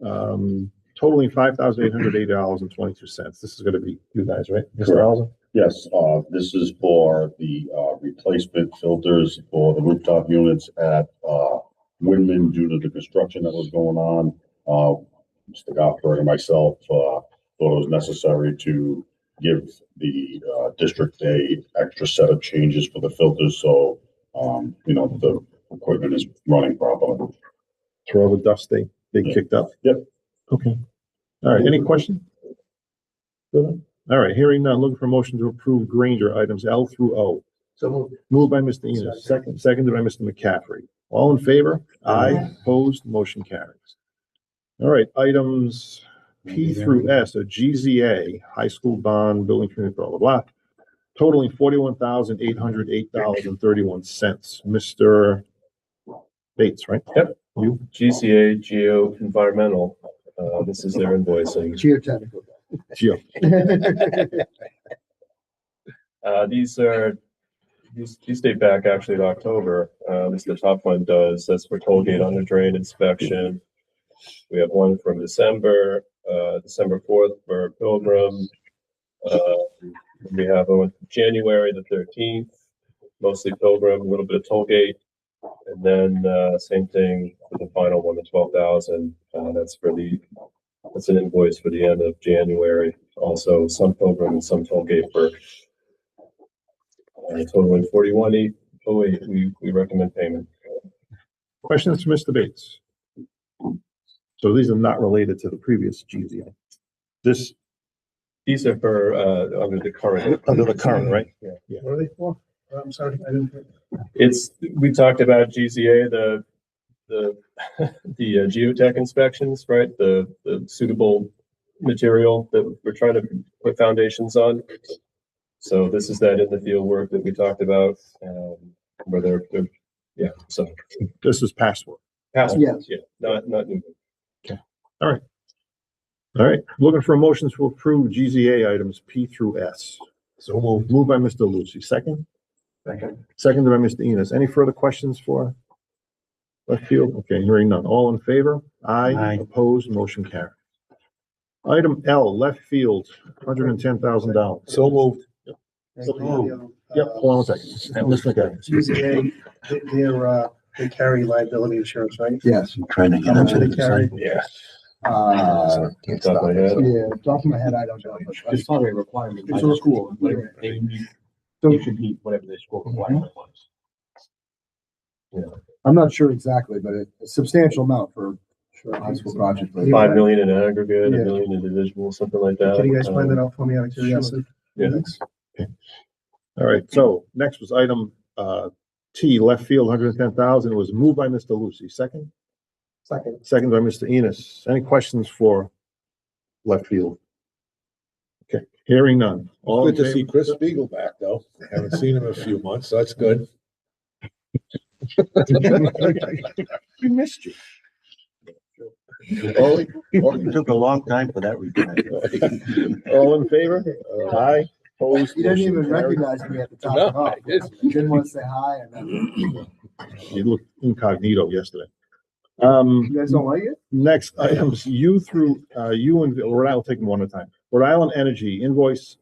totaling $5,880.22. This is gonna be you guys, right? Mr. Alza? Yes, this is for the replacement filters for the rooftop units at Windman due to the construction that was going on. Mr. Goffberg and myself thought it was necessary to give the district a extra set of changes for the filters, so the equipment is running properly. through all the dust they kicked up? Yep. Okay. All right, any questions? All right, hearing none, looking for motion to approve Granger items L through O. So Moved by Mr. Enos, seconded by Mr. McCaffrey. All in favor? Aye. Opposed? Motion carries. All right, items P through S, a GZA, high school bond, building community, blah, blah, blah, totaling $41,808.31. Mr. Bates, right? Yep. You? GCA Geo Environmental, this is their invoicing. Geotechnical. Geo. These date back actually to October. This the top one does. That's for toll gate under drain inspection. We have one from December 4th for Pilgrim. We have one January the 13th, mostly Pilgrim, a little bit of toll gate. And then same thing for the final one, the 12,000. That's an invoice for the end of January. Also some Pilgrim and some toll gate work. Totaling 41,808. We recommend payment. Questions for Mr. Bates? So these are not related to the previous GZA. These are for under the current. Under the current, right? Yeah. what are they for? I'm sorry, I didn't. We talked about GZA, the geotech inspections, right? The suitable material that we're trying to put foundations on. So this is that in the field work that we talked about, where they're so This is password. past, Yes. yeah, not new. All right, looking for a motion to approve GZA items P through S. So moved by Mr. Lucy, second? Seconded by Mr. Enos. Any further questions for left field? Okay, hearing none. All in favor? Aye. Opposed? Motion carried. Item L, left field, $110,000. So moved. Yep, hold on a second. Mr. McCarthy. GZA, they carry liability insurance, right? Yes. Trying to How much do they carry? Yeah. Uh, Top of my head. yeah, top of my head, I don't know. but It's probably a requirement by It's the a- school, whatever they need, it should be whatever the school requirement was. I'm not sure exactly, but it's a substantial amount for a high school project. but- 5 million in aggregate, Yeah. $1 million individual, something like that. Can you guys find that out for me out of curiosity? Yeah. All right, so next was item T, left field, 110,000, was moved by Mr. Lucy, second? Second by Mr. Enos. Any questions for left field? Okay, hearing none. All in Good to see favor? Chris Spiegel back, though. Haven't seen him in a few months, so that's good. We missed you. It took a long time for that reply. All in favor? Aye. Opposed? He didn't even Motion carried. recognize me at the top. No, of the I didn't. He didn't want to say hi and then, You looked incognito yesterday. you guys don't like it? Next items, U and Rhode Island, I'll take them one at a time. Rhode Island Energy invoice,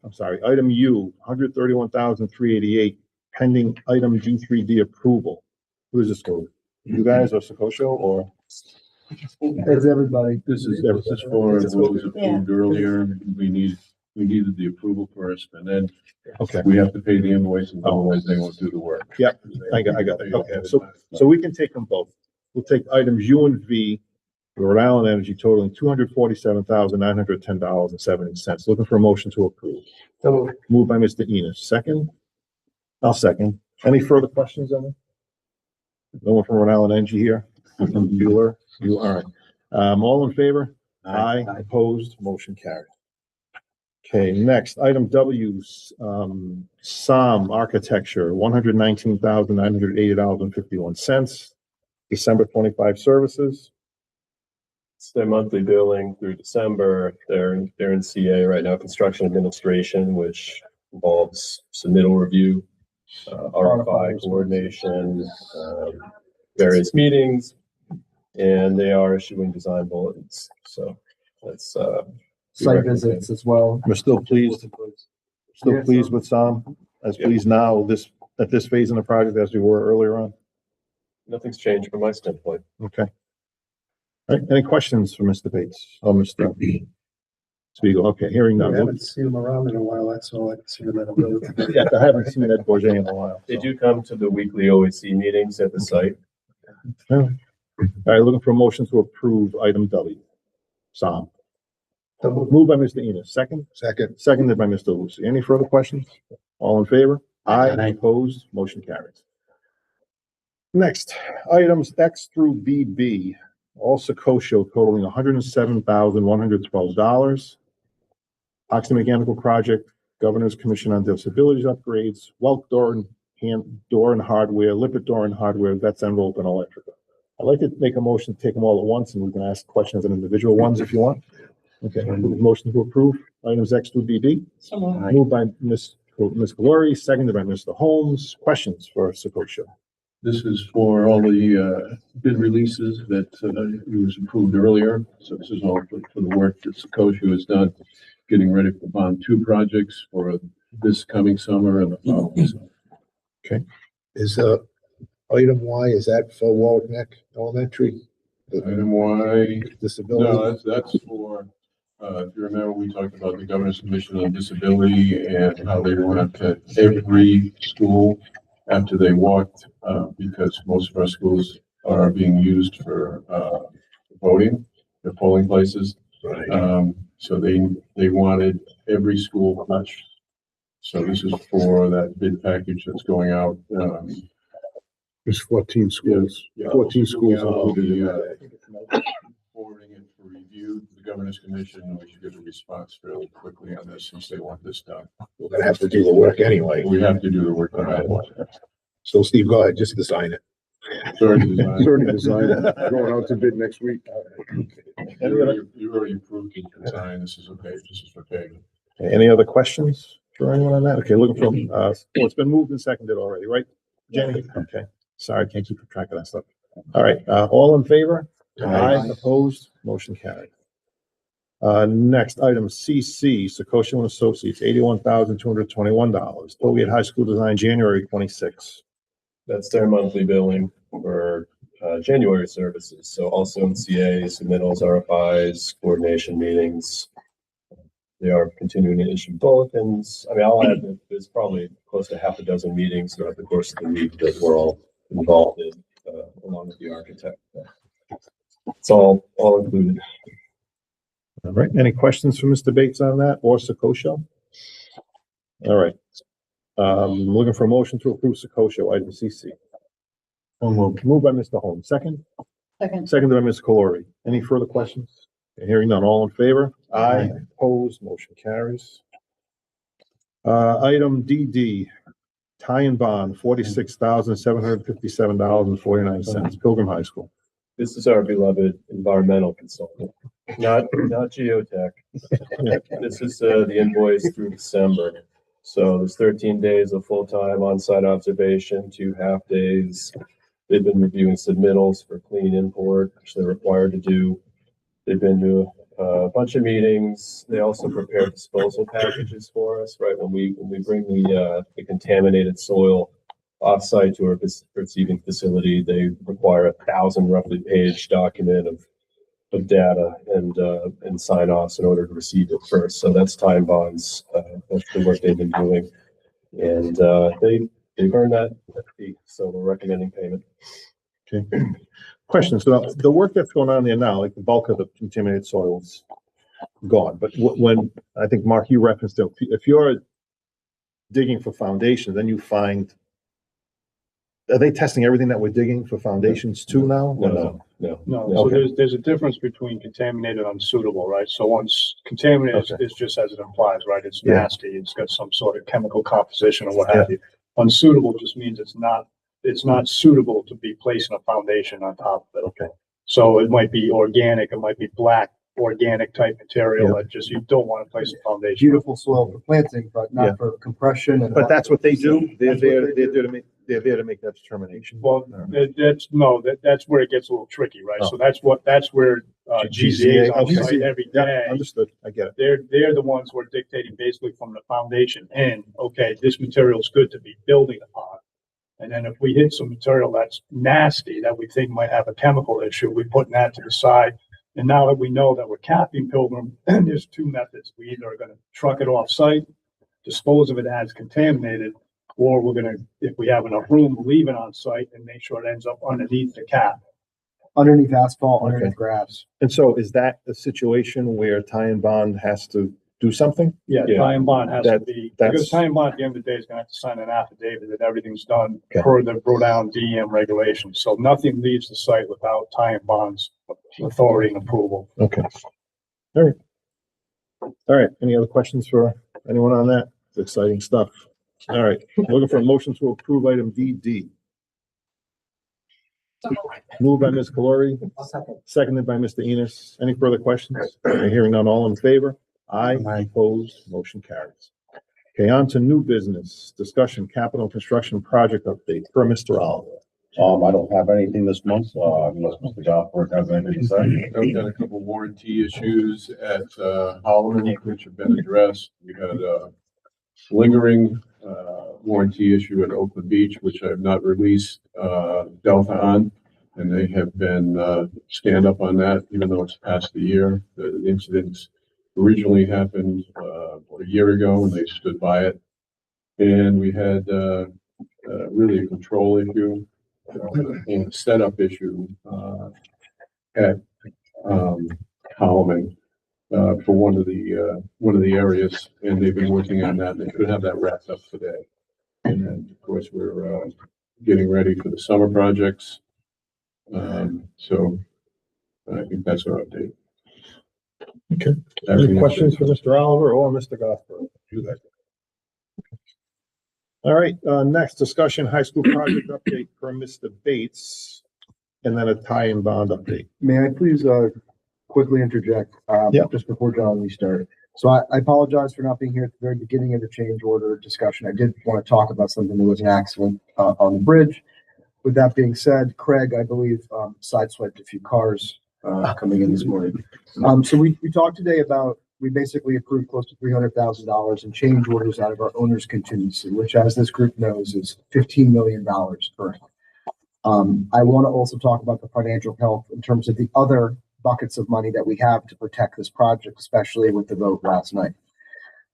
item U, $131,388, pending item G3D approval. Who is this for? You guys or Sakosho or? It's everybody. This is for what was approved earlier. We needed the approval first, and then Okay, we have to pay the invoices, otherwise they won't do the work. Yep, I got it. Okay, so we can take them both. We'll take items U and V, Rhode Island Energy totaling $247,910.70. Looking for a motion to approve. Moved by Mr. Enos. Second? I'll second. Any further questions on it? No one from Rhode Island Energy here? From Bueller? You, all right. All in favor? Aye. Opposed? Motion carried. Okay, next, item W, SOM Architecture, $119,980.51. December 25 services. It's their monthly billing through December. They're in CA right now, construction administration, which involves submittal review, RFI coordination, various meetings, and they are issuing design bulletins. So that's Site visits as well. We're still pleased with SOM, as pleased now, at this phase in the project as we were earlier on. nothing's changed from my standpoint. Okay. All right, any questions for Mr. Bates or Mr. Spiegel, okay, hearing I none. haven't seen them around in a while, that's all I've seen them at a booth. Yeah, I haven't seen Ed Bourget in a while. They do come to the weekly OAC meetings at the site. All right, looking for a motion to approve item W. Psalm. Moved by Mr. Enos, second? Second. Seconded by Mr. Lucy. Any further questions? All in favor? Aye. Aye. Opposed? Motion carries. Next, items X through BB, all Secosio totaling $107,112. Oxy Mechanical Project, Governor's Commission on Disabilities Upgrades, Welk Door and Hardware, Lippert Door and Hardware, Vets Envelope and Electrical. I'd like to make a motion to take them all at once, and we can ask questions on individual ones if you want. Okay, motion to approve items X through BB. Moved by Ms. Glory, seconded by Mr. Holmes. Questions for Secosio? This is for all the bid releases that was approved earlier. So this is all for the work that Secosio has done, getting ready for the bond 2 projects for this coming summer and the following summer. Is, item Y, is that for Wallach Neck Elementary? Item Y, Disability? no, that's for, if you remember, we talked about the Governor's Commission on Disability and how they went to every school after they walked, because most of our schools are being used for voting, the polling places. So they wanted every school touched. So this is for that bid package that's going out. There's 14 schools. Yeah. 14 schools I'll included be in that. forwarding it for review to the Governor's Commission, and we should get a response fairly quickly on this since they want this done. We're gonna have to do the work anyway. We have to do the work. Right. So Steve, go ahead, just design it. Third design. It's already designed, going out to bid next week. You already approved the design. This is okay. This is for payment. Any other questions for anyone on that? Okay, looking for, well, it's been moved and seconded already, right? Jenny? Okay, sorry, can't keep track of that stuff. All right, all in favor? Aye. Opposed? Motion carried. Next item, CC, Secosio and Associates, $81,221. Tollgate High School Design, January 26. That's their monthly billing for January services. So also in CA, submittals, RFIs, coordination meetings. They are continuing to issue bulletins. I mean, I'll add that there's probably close to half a dozen meetings throughout the course of the week that we're all involved in, along with the architect. It's all included. All right, any questions for Mr. Bates on that or Secosio? All right. Looking for a motion to approve Secosio, item CC. Moved by Mr. Holmes, second? Second. Seconded by Ms. Colori. Any further questions? Hearing none, all in favor? Aye. Opposed, motion carries. Item DD, tie and bond, $46,757.49, Pilgrim High School. This is our beloved environmental consultant, not geotech. This is the invoice through December. So there's 13 days of full-time on-site observation, 2 half-days. They've been reviewing submittals for clean import, which they're required to do. They've been to a bunch of meetings. They also prepare disposal packages for us, right? When we bring the contaminated soil offsite to our receiving facility, they require 1,000 roughly page document of data and sign offs in order to receive it first. So that's time bonds. That's the work they've been doing. And they've earned that fee. So we're recommending payment. Okay. Question, so the work that's going on there now, like the bulk of the contaminated soil's gone, but when, I think, Mark, you referenced it, if you're digging for foundations, then you find, are they testing everything that we're digging for foundations too now? or No. No, so Okay. there's a difference between contaminated and unsuitable, right? So once contaminated Okay. is just as it implies, right? It's Yeah. nasty, it's got some sort of chemical composition or what have you. Unsuitable just means it's not suitable to be placed in a foundation on top of it. Okay. So it might be organic, it might be black, organic type material Yeah. that just, you don't want to place a foundation. Beautiful soil for planting, but Yeah. not for compression and. But that's what they do? They're there to make that determination. Well, that's where it gets a little tricky, right? Oh. So that's where GZA is on Okay. site every Yeah, day. understood, I get it. They're the ones who are dictating basically from the foundation in, okay, this material is good to be building upon. And then if we hit some material that's nasty, that we think might have a chemical issue, we put that to the side And now that we know that we're capping Pilgrim, there's two methods. We either are gonna truck it off-site, dispose of it as contaminated, or we're gonna, if we have enough room, leave it on site and make sure it ends up underneath the cap. Underneath asphalt, Okay. underneath grass. And so is that the situation where Ty and Bond has to do something? Yeah, Yeah. Ty and Bond has to That- be, that's- because Ty and Bond at the end of the day is gonna have to sign an affidavit that everything's done Okay. per the Rhode Island DEM regulations. So nothing leaves the site without Ty and Bond's authority and approval. Okay. All right. All right. Any other questions for anyone on that? It's exciting stuff. All right. Looking for a motion to approve item DD. Moved by Ms. Calori, seconded by Mr. Enos. Any further questions? Hearing none, all in favor? Aye. Opposed, motion carries. Okay, on to new business, discussion, capital and construction project update per Mr. Oliver. I don't have anything this month, unless Mr. Goffberg has anything to say. We've got a couple warranty issues at Holloman, which have been addressed. We had a lingering warranty issue at Oakland Beach, which I have not released Delta on. And they have been stand up on that, even though it's past the year. The incidents originally happened a year ago, and they stood by it. And we had really a control issue and a setup issue at Holloman for one of the areas, and they've been working on that. They should have that wrapped up today. And then, of course, we're getting ready for the summer projects. So I think that's our update. Okay. Everything Any else questions is- for Mr. Oliver or Mr. Goffberg? You guys. All right, next discussion, high school project update per Mr. Bates, and then a Ty and Bond update. May I please, quickly interject, Yeah. just before John, we start? So I apologize for not being here at the very beginning of the change order discussion. I did want to talk about something. There was an accident, on the bridge. With that being said, Craig, I believe, sideswiped a few cars, coming in this morning. So we talked today about, we basically approved close to $300,000 in change orders out of our owner's contingency, which, as this group knows, is $15 million currently. I want to also talk about the financial health in terms of the other buckets of money that we have to protect this project, especially with the vote last night.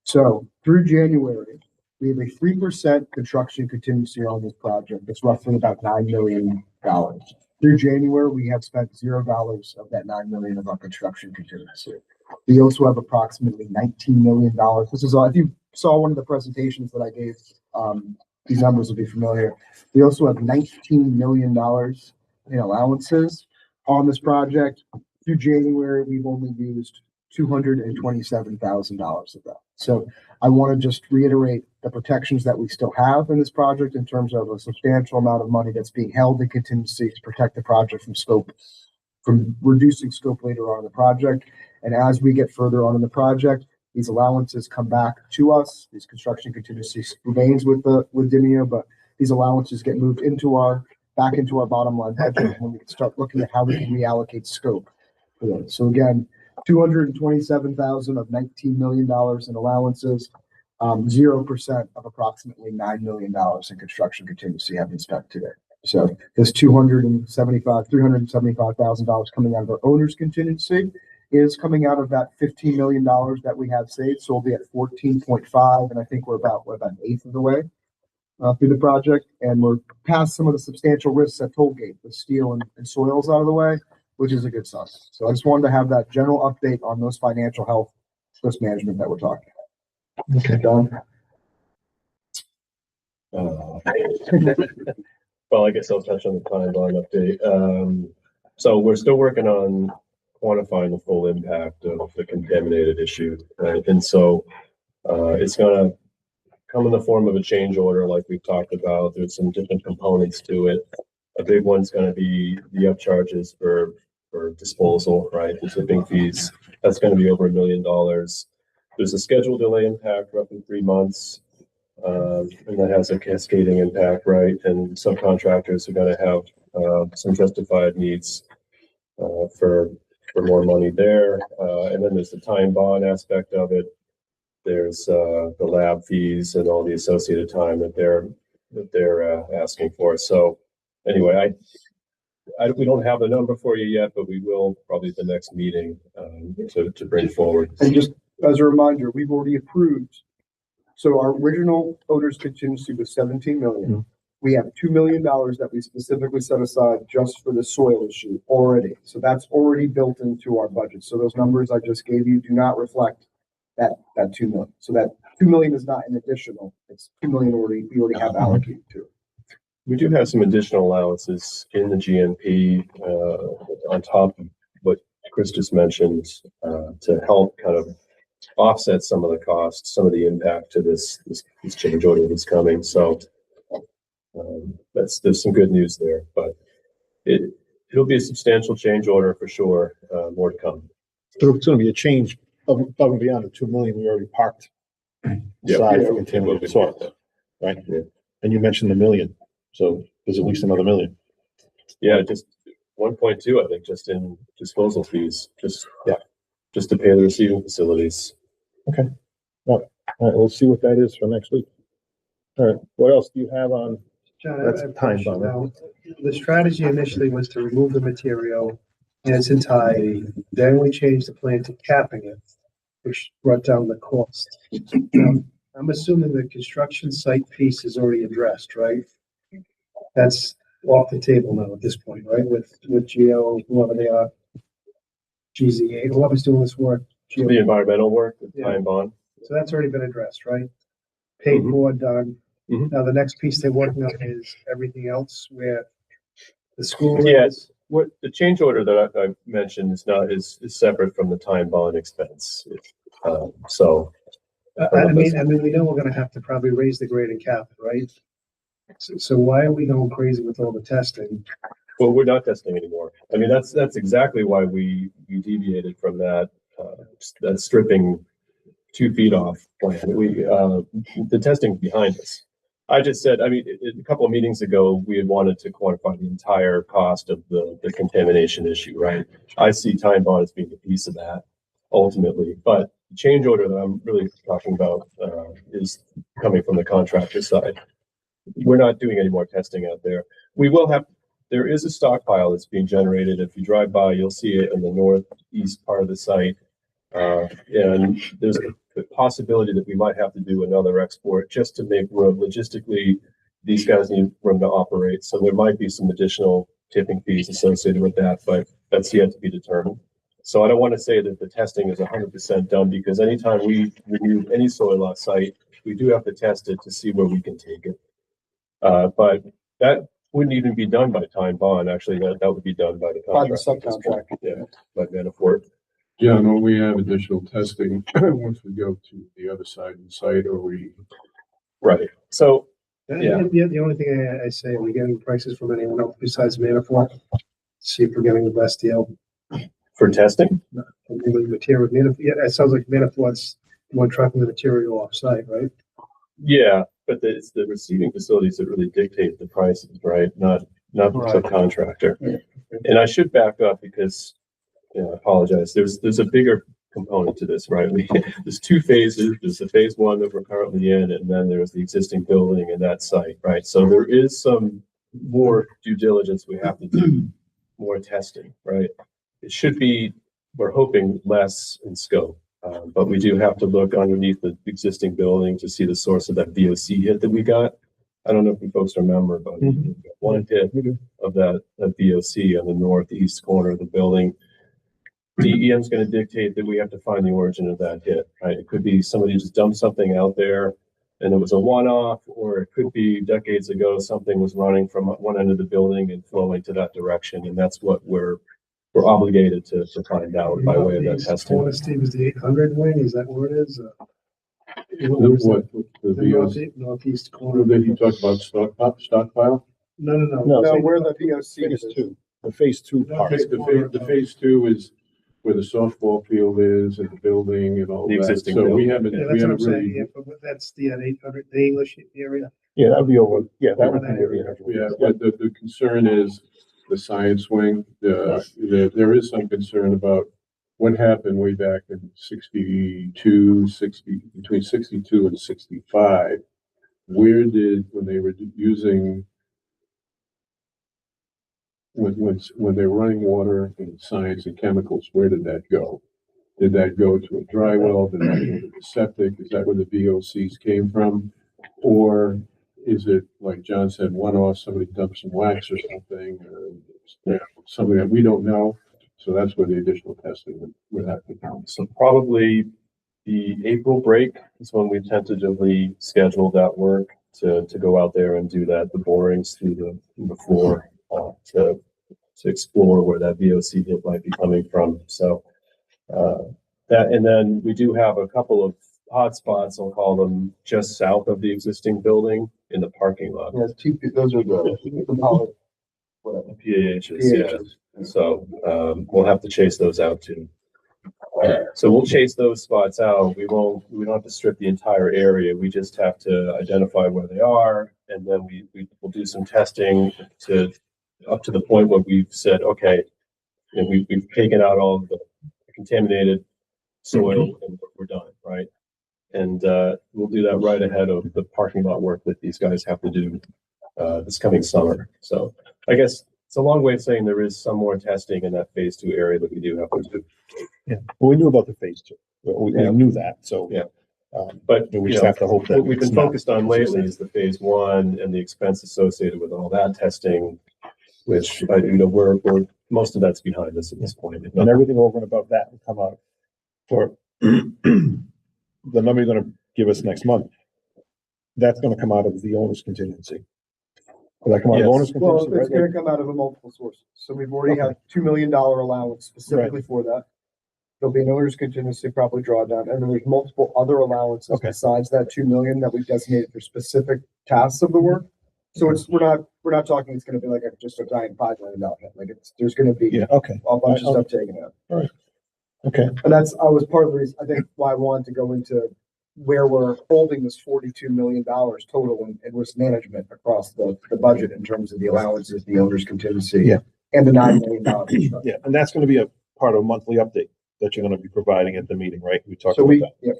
So through January, we have a 3% construction contingency on this project. It's roughly about $9 million. Through January, we have spent $0 of that $9 million of our construction contingency. We also have approximately $19 million. This is all, if you saw one of the presentations that I gave, these numbers will be familiar. We also have $19 million in allowances on this project. Through January, we've only used $227,000 of that. So I want to just reiterate the protections that we still have in this project in terms of a substantial amount of money that's being held in contingency to protect the project from reducing scope later on in the project. And as we get further on in the project, these allowances come back to us. These construction contingencies remains with Dimeo, but these allowances get moved back into our bottom line budget when we can start looking at how we can reallocate scope for those. So again, $227,000 of $19 million in allowances, 0% of approximately $9 million in construction contingency have been spent today. So this $375,000 coming out of our owner's contingency is coming out of that $15 million that we have saved. So we'll be at 14.5, and I think we're about an eighth of the way through the project, and we're past some of the substantial risks at Tollgate, the steel and soils out of the way, which is a good sign. So I just wanted to have that general update on those financial health risk management that we're talking about. Okay, Don. Well, I guess I'll touch on the Ty and Bond update. So we're still working on quantifying the full impact of the contaminated issue, right? And so it's gonna come in the form of a change order like we've talked about. There's some different components to it. A big one's gonna be the upcharges for disposal, right? The tipping fees. That's gonna be over $1 million. There's a schedule delay impact, roughly 3 months. And that has a cascading impact, right? And subcontractors are gonna have some justified needs for more money there. And then there's the Ty and Bond aspect of it. There's the lab fees and all the associated time that they're asking for. So anyway, we don't have a number for you yet, but we will probably at the next meeting, to bring forward. And just as a reminder, we've already approved. So our original owner's contingency was 17 million. We have $2 million that we specifically set aside just for the soil issue already. So that's already built into our budget. So those numbers I just gave you do not reflect that 2 million. So that 2 million is not an additional. It's 2 million we already have allocated to it. We do have some additional allowances in the GNP, on top of what Chris just mentioned, to help kind of offset some of the costs, some of the impact to this change order that's coming. So, there's some good news there, but it'll be a substantial change order for sure. More to come. So it's gonna be a change above and beyond the 2 million we already parked aside for contaminated soil, right? Yeah. And you mentioned the million, so there's at least another million. Yeah, just 1.2, I think, just in disposal fees, just to pay the receiving facilities. Okay. All right, we'll see what that is for next week. All right, what else do you have on? John, That's I have a time question bomb. now. The strategy initially was to remove the material in its entirety. Then we changed the plan to capping it, which brought down the cost. I'm assuming the construction site piece is already addressed, right? That's off the table now at this point, right? With Geo, whoever they are, GZA, whoever's doing this work. Geo. The environmental work, the Yeah. time bond. So that's already been addressed, right? Paid for, done. Mhm. Now the next piece they're working on is everything else where the school Yes. is. What the change order that I mentioned is separate from the time bond expense. So I mean, we know we're gonna have to probably raise the grade and cap it, right? So why are we going crazy with all the testing? well, we're not testing anymore. I mean, that's exactly why we deviated from that stripping 2 feet off plan. The testing behind us. I just said, I mean, a couple of meetings ago, we had wanted to quantify the entire cost of the contamination issue, right? I see time bond as being a piece of that ultimately, but the change order that I'm really talking about is coming from the contractor side. We're not doing any more testing out there. There is a stockpile that's being generated. If you drive by, you'll see it in the northeast part of the site. And there's a possibility that we might have to do another export just to make room. Logistically, these guys need room to operate. So there might be some additional tipping fees associated with that, but that's yet to be determined. So I don't want to say that the testing is 100% done, because anytime we remove any soil off site, we do have to test it to see where we can take it. But that wouldn't even be done by time bond. Actually, that would be done by the subcontractor. Yeah, by Manafort. John, will we have additional testing once we go to the other side of the site, or we? Right. So, Yeah. The only thing I say, are we getting prices from anyone else besides Manafort? See if we're getting the best deal. for testing, From the material, yeah, it sounds like Manafort's the one trucking the material off site, right? yeah, but it's the receiving facilities that really dictate the prices, right? Not the Right. subcontractor. And I should back up because, I apologize. There's a bigger component to this, right? There's 2 phases. There's the phase 1 that we're currently in, and then there's the existing building and that site, right? So there is some more due diligence we have to do, more testing, right? It should be, we're hoping, less in scope. But we do have to look underneath the existing building to see the source of that VOC hit that we got. I don't know if you folks remember, but we got one hit of that VOC on the northeast corner of the building. DEM is going to dictate that we have to find the origin of that hit, right? It could be somebody just dumped something out there and it was a one-off, or it could be decades ago, something was running from one end of the building and flowing to that direction. And that's what we're obligated to find out by way of that testing. Steve, is the 800 wing, is that where it is? What, the Northeast corner corner. that you talked about stockpile? No. No, where the POC Phase is. 2, the phase 2 part. The phase 2 is where the softball field is and the building and all The that. existing So we building. haven't, Yeah, we that's what I'm haven't saying, really. yeah, but that's the 800, the English area. Yeah, that would be over, that would be the Yeah, but the concern is the science wing. There is some concern about what happened way back in 62, 60, between 62 and 65. When they were using when they're running water and science and chemicals, where did that go? Did that go to a dry well? Did that go to the septic? Is that where the VOCs came from? Or is it, like John said, one-off, somebody dumped some wax or something, or something that we don't know? So that's where the additional testing would have to come. So probably the April break is when we tentatively scheduled that work to go out there and do that, the borings through the floor, to explore where that VOC hit might be coming from. So, that, and then we do have a couple of hotspots, I'll call them, just south of the existing building in the parking lot. Yeah, those are the poly, whatever. PAHs, yeah. So, we'll have to chase those out too. So we'll chase those spots out. We don't have to strip the entire area. We just have to identify where they are. And then we'll do some testing up to the point where we've said, okay, and we've taken out all of the contaminated soil and we're done, right? And, we'll do that right ahead of the parking lot work that these guys have to do, this coming summer. So I guess it's a long way of saying there is some more testing in that phase 2 area that we do have to do. Yeah, well, we knew about the phase 2. We knew that, so. Yeah. But we just have to hope that. What we've been focused on lately is the phase 1 and the expense associated with all that testing, which, we're most of that's behind us at this point. And everything over and above that will come out for the number you're gonna give us next month. That's gonna come out of the owner's contingency. Will that come out of Yes. owner's Well, contingency, it's right? gonna come out of a multiple sources. So we've already had $2 million allowance specifically for that. There'll be an owner's contingency probably drawdown, and then there's multiple other allowances Okay. besides that 2 million that we've designated for specific tasks of the work. So we're not talking it's gonna be like just a giant $5 million hit. Like there's gonna be Yeah, okay, a bunch of stuff taken out. okay. And I was part of the reason, I think, why I wanted to go into where we're holding this $42 million total in risk management across the budget in terms of the allowances, the owner's contingency. Yeah. And the $9 million. Yeah, and that's gonna be a part of a monthly update that you're gonna be providing at the meeting, right? We talked So about that. yeah,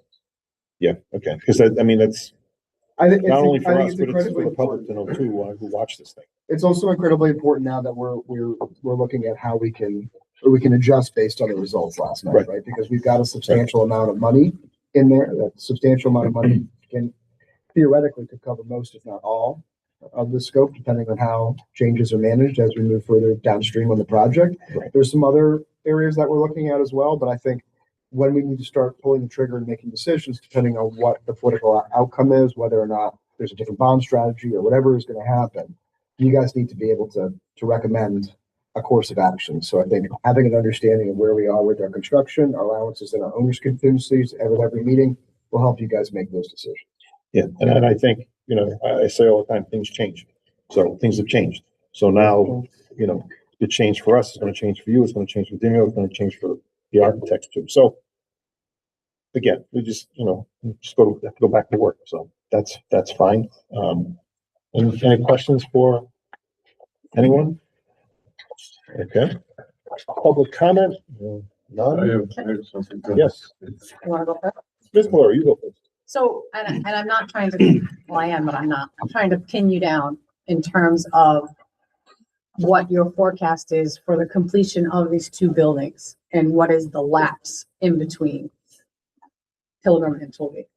Yeah, okay, because I mean, that's I think not only I for think us, it's but it's for incredibly the public important. to know too, who watch this thing. It's also incredibly important now that we're looking at how we can adjust based on the results last night, right? Because we've got a substantial amount of money in there. That substantial amount of money can theoretically could cover most, if not all, of the scope, depending on how changes are managed as we move further downstream on the project. Right. There's some other areas that we're looking at as well, but I think when we need to start pulling the trigger and making decisions, depending on what the political outcome is, whether or not there's a different bond strategy or whatever is going to happen, you guys need to be able to recommend a course of action. So I think having an understanding of where we are with our construction, our allowances and our owner's contingencies at every meeting will help you guys make those decisions. Yeah, and I think, I say all the time, things change. So things have changed. So now, it changed for us, it's gonna change for you, it's gonna change for Dino, it's gonna change for the architects too. So again, we just, have to go back to work. So that's fine. Any questions for anyone? Okay. Public comment? I None? have something. Yes. You wanna go first? Ms. Blair, you go first. So, and I'm not trying to, well, I am, but I'm not. I'm trying to pin you down in terms of what your forecast is for the completion of these 2 buildings and what is the lapse in between Pilgrim and Tollgate.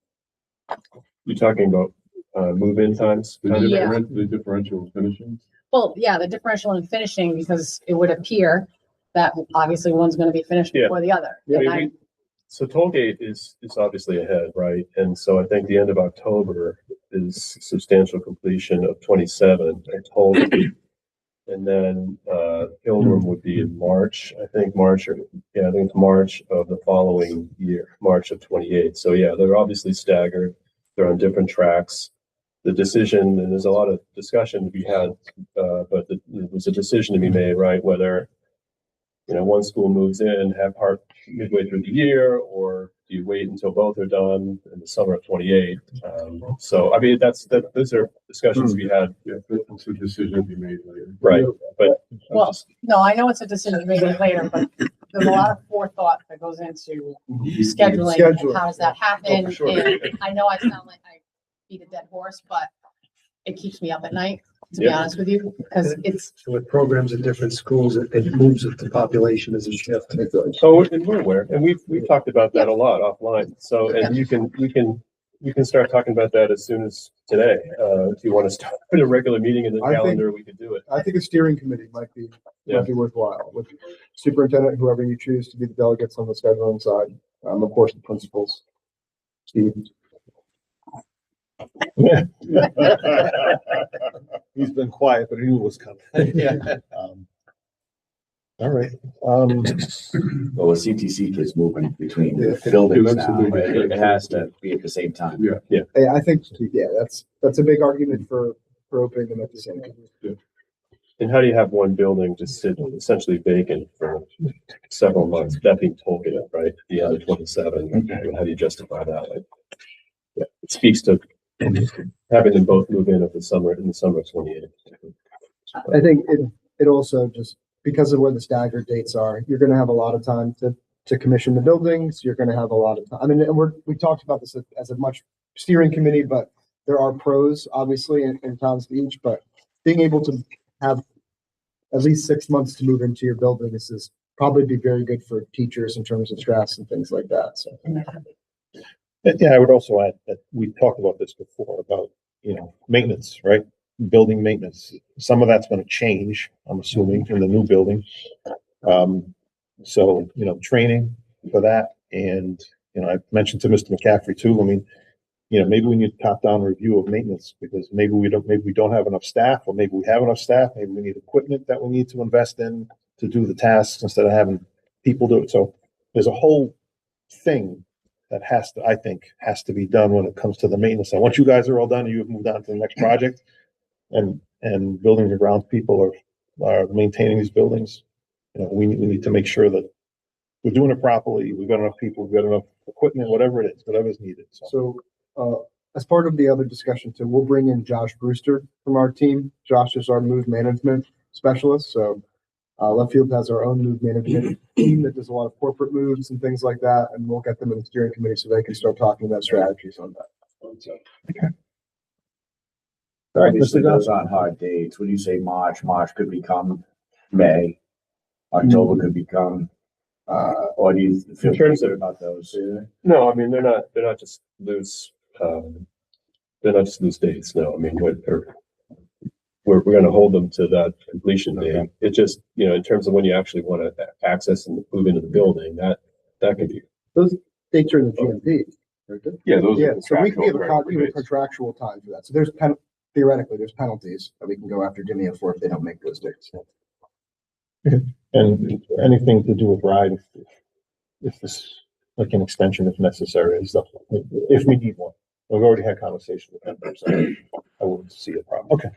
You talking about, move-in times? Yeah. The differential finishing. Well, yeah, the differential in finishing, because it would appear that obviously one's gonna be finished Yeah. before the other. I And mean, So Tollgate is obviously ahead, right? And so I think the end of October is substantial completion of 27 at Tollgate. And then, Pilgrim would be in March, I think March of the following year, March of 28. So yeah, they're obviously staggered. They're on different tracks. The decision, and there's a lot of discussion to be had, but there was a decision to be made, right? Whether, one school moves in, have part midway through the year, or do you wait until both are done in the summer of 28? So, I mean, those are discussions we had. Yeah, it's a decision to be made later. Right, but. Well, no, I know it's a decision to make later, but there's a lot of forethought that goes into scheduling. And how does that happen? Oh, for sure. And I know I sound like I beat a dead horse, but it keeps me up at night. to be Yeah. honest with you, because it's, So with programs in different schools, it moves with the population as a shift. So, and we're aware, and we've talked about that a lot offline. So, and you can start talking about that as soon as today. If you want to start a regular meeting in the I think- calendar, we could do it. I think a steering committee might Yeah. be worthwhile with superintendent, whoever you choose to be the delegates on the scheduling side. Of course, the principals. Steve. He's been quiet, but he knew it was coming. All right, Well, the CTC keeps moving between Yeah. buildings Yeah, that's a now. big- It has to be at the same time. Yeah. I think, that's a big argument for opening them at the same time. And how do you have one building just sit essentially vacant for several months? That being Tolkien, right? The other 27. How do you justify that? Like, yeah, it speaks to having them both move in in the summer of 28. I think it also just, because of where the staggered dates are, you're gonna have a lot of time to commission the buildings. You're gonna have a lot of time. I mean, and we talked about this as a much steering committee, but there are pros, obviously, in towns to each, but being able to have at least 6 months to move into your building, this is probably be very good for teachers in terms of stress and things like that, so. yeah, I would also add that we talked about this before about, maintenance, right? Building maintenance. Some of that's gonna change, I'm assuming, in the new building. So, training for that. And, I mentioned to Mr. McCaffrey too, I mean, maybe we need a top-down review of maintenance because maybe we don't have enough staff, or maybe we have enough staff. Maybe we need equipment that we need to invest in to do the tasks instead of having people do it. So there's a whole thing that I think has to be done when it comes to the maintenance. And once you guys are all done, you've moved on to the next project and building and grounds people are maintaining these buildings. We need to make sure that we're doing it properly. We've got enough people, we've got enough equipment, whatever it is, whatever's needed. So, as part of the other discussion too, we'll bring in Josh Brewster from our team. Josh is our move management specialist, so Left Field has our own move management team that does a lot of corporate moves and things like that, and we'll get them in the steering committee so they can start talking about strategies on that. All right, Obviously, Mr. those Goff. aren't hard dates. When you say March could become May. October could become, or do you feel In terms of- good about those? No, I mean, they're not just loose, dates. No, I mean, we're going to hold them to that completion date. It just, in terms of when you actually want to access and move into the building, that can be. Those dates are in the GMP. Right? Yeah, those Yeah, are so we have contractual. a contractual time for that. So theoretically, there's penalties that we can go after Jimmy for if they don't make those dates. And anything to do with ride, if this, like an extension if necessary and stuff, if we need one. We've already had conversation with them, so I wouldn't see a problem. Okay,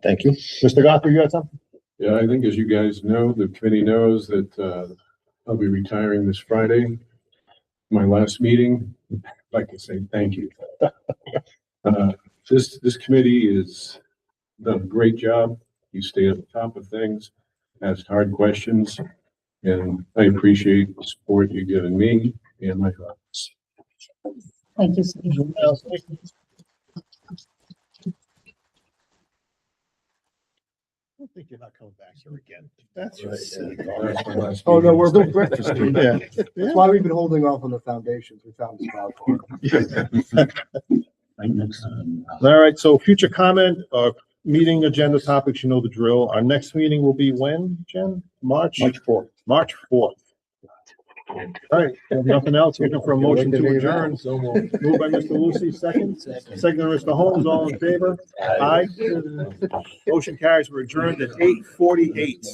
thank you. Mr. Gothard, you got something? Yeah, I think as you guys know, the committee knows that, I'll be retiring this Friday. My last meeting, I'd like to say thank you. This committee has done a great job. You stay on the top of things, asked hard questions, and I appreciate the support you've given me and my thoughts. thank you. Steve. I don't think you're not coming back here again. That's just silly. That's my last Oh, no, we're meeting. both. Yeah. That's why we've been holding off on the foundations. We found this out. All right, so future comment, meeting agenda topics, you know the drill. Our next meeting will be when, Jen? March 4th. March 4th. All right, if nothing else, looking for a motion to adjourn. Moved by Mr. Lucy, second by Mr. Holmes, all in favor? Aye. Motion carries. We're adjourned at 8:48.